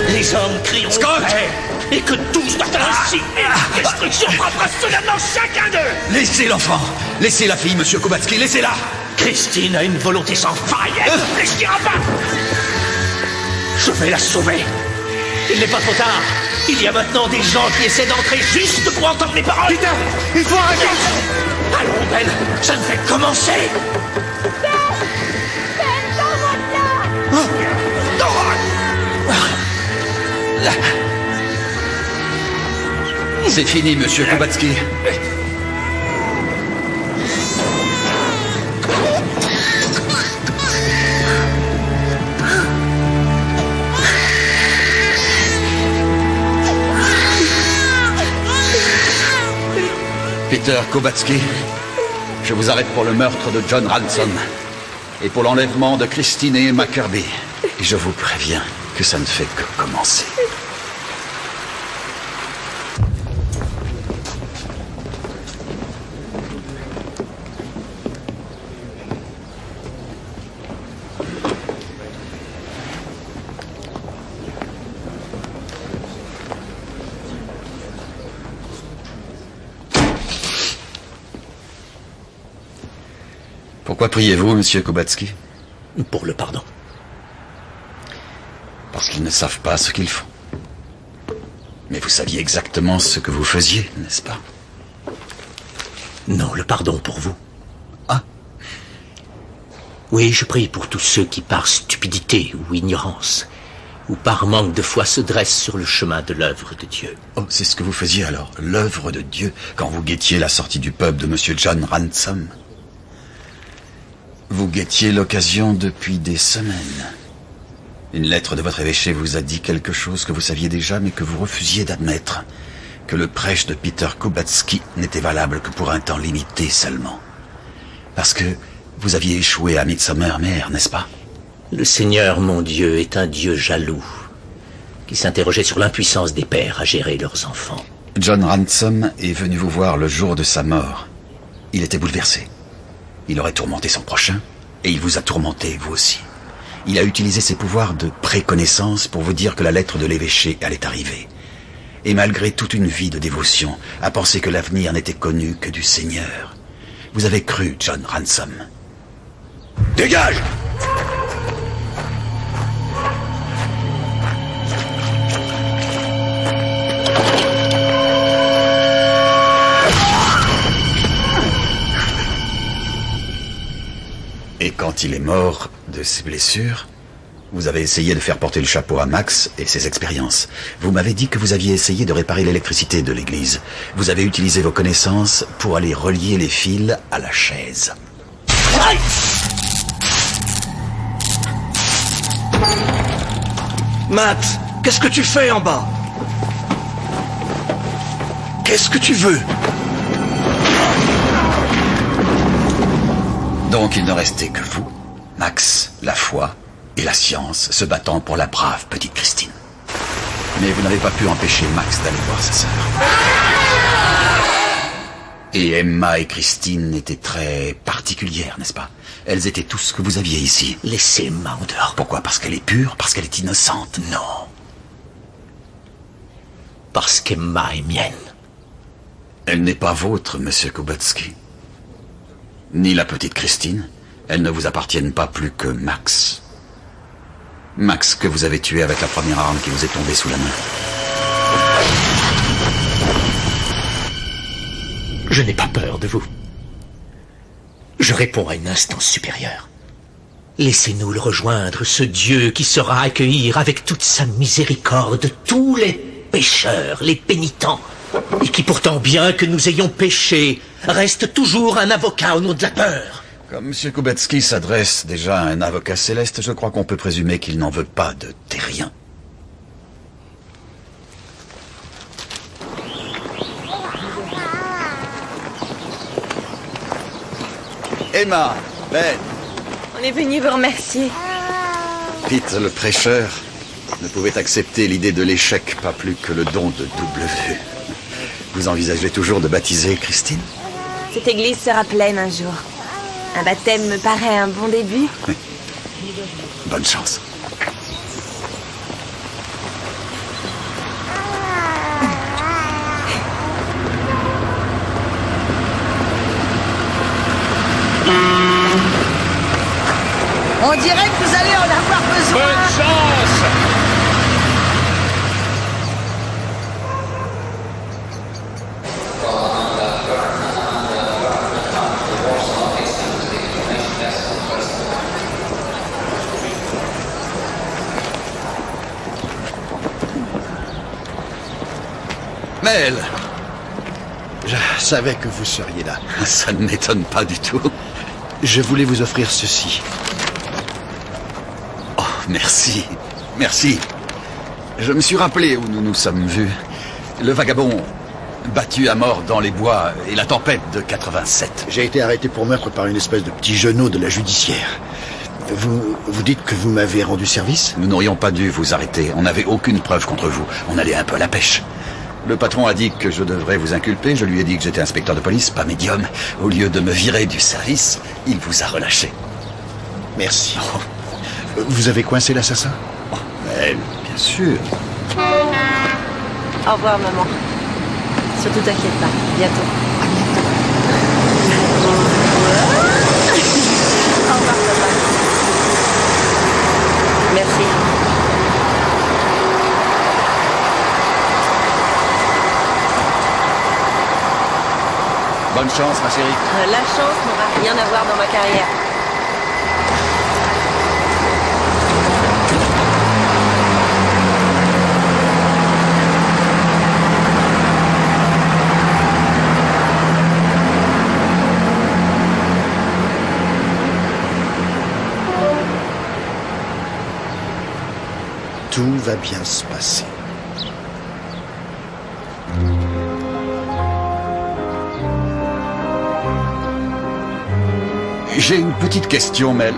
Les hommes crieront paix, et que tous doivent ainsi, et la destruction frappera solennellement chacun d'eux. Laissez l'enfant, laissez la fille, monsieur Kowalski, laissez-la. Christine a une volonté sans faille, elle ne fléchira pas. Je vais la sauver. Il n'est pas trop tard. Il y a maintenant des gens qui essaient d'entrer juste pour entendre mes paroles. Peter, il faut arrêter. Allons, Ben, ça ne fait que commencer. C'est fini, monsieur Kowalski. Peter Kowalski, je vous arrête pour le meurtre de John Ransom et pour l'enlèvement de Christine et Emma Kirby. Et je vous préviens que ça ne fait que commencer. Pourquoi priez-vous, monsieur Kowalski? Pour le pardon. Parce qu'ils ne savent pas ce qu'ils font. Mais vous saviez exactement ce que vous faisiez, n'est-ce pas? Non, le pardon pour vous. Ah? Oui, je prie pour tous ceux qui, par stupidité ou ignorance, ou par manque de foi, se dressent sur le chemin de l'œuvre de Dieu. Oh, c'est ce que vous faisiez alors, l'œuvre de Dieu, quand vous guettiez la sortie du pub de monsieur John Ransom. Vous guettiez l'occasion depuis des semaines. Une lettre de votre évêché vous a dit quelque chose que vous saviez déjà, mais que vous refusiez d'admettre. Que le prêche de Peter Kowalski n'était valable que pour un temps limité seulement. Parce que vous aviez échoué à Midsomer, n'est-ce pas? Le Seigneur, mon Dieu, est un Dieu jaloux, qui s'interrogeait sur l'impuissance des pères à gérer leurs enfants. John Ransom est venu vous voir le jour de sa mort. Il était bouleversé. Il aurait tourmenté son prochain, et il vous a tourmenté, vous aussi. Il a utilisé ses pouvoirs de préconnaissance pour vous dire que la lettre de l'évêché allait arriver. Et malgré toute une vie de dévotion, a pensé que l'avenir n'était connu que du Seigneur. Vous avez cru, John Ransom. Dégage! Et quand il est mort de ses blessures, vous avez essayé de faire porter le chapeau à Max et ses expériences. Vous m'avez dit que vous aviez essayé de réparer l'électricité de l'église. Vous avez utilisé vos connaissances pour aller relier les fils à la chaise. Max, qu'est-ce que tu fais en bas? Qu'est-ce que tu veux? Donc il ne restait que vous, Max, la foi et la science, se battant pour la brave petite Christine. Mais vous n'avez pas pu empêcher Max d'aller voir sa sœur. Et Emma et Christine étaient très particulières, n'est-ce pas? Elles étaient tout ce que vous aviez ici. Laissez Emma en dehors. Pourquoi? Parce qu'elle est pure? Parce qu'elle est innocente? Non. Parce qu'Emma est mienne. Elle n'est pas vôtre, monsieur Kowalski. Ni la petite Christine. Elles ne vous appartiennent pas plus que Max. Max que vous avez tué avec la première arme qui vous est tombée sous la main. Je n'ai pas peur de vous. Je réponds à une instance supérieure. Laissez-nous le rejoindre, ce Dieu qui saura accueillir avec toute sa miséricorde tous les pécheurs, les pénitents, et qui pourtant, bien que nous ayons péché, reste toujours un avocat au nom de la peur. Comme M. Kubetsky s'adresse déjà à un avocat céleste, je crois qu'on peut présumer qu'il n'en veut pas de terrien. Emma, Ben, On est venu vous remercier. Pete, le prêcheur, ne pouvait accepter l'idée de l'échec, pas plus que le don de W. Vous envisagez toujours de baptiser Christine? Cette église sera pleine un jour. Un baptême me paraît un bon début. Bonne chance. On dirait que vous allez en avoir besoin. Bonne chance! Mel! Je savais que vous seriez là. Ça ne m'étonne pas du tout. Je voulais vous offrir ceci. Oh, merci. Merci. Je me suis rappelé où nous nous sommes vus. Le vagabond battu à mort dans les bois et la tempête de 87. J'ai été arrêté pour meurtre par une espèce de petit genou de la judiciaire. Vous dites que vous m'avez rendu service? Nous n'aurions pas dû vous arrêter. On n'avait aucune preuve contre vous. On allait un peu à la pêche. Le patron a dit que je devrais vous inculper. Je lui ai dit que j'étais inspecteur de police, pas médium. Au lieu de me virer du service, il vous a relâché. Merci. Vous avez coincé l'assassin? Mais bien sûr. Au revoir, maman. Surtout t'inquiète pas. Bientôt. Au revoir, papa. Merci. Bonne chance, ma chérie. La chance n'aura rien à voir dans ma carrière. Tout va bien se passer. J'ai une petite question, Mel.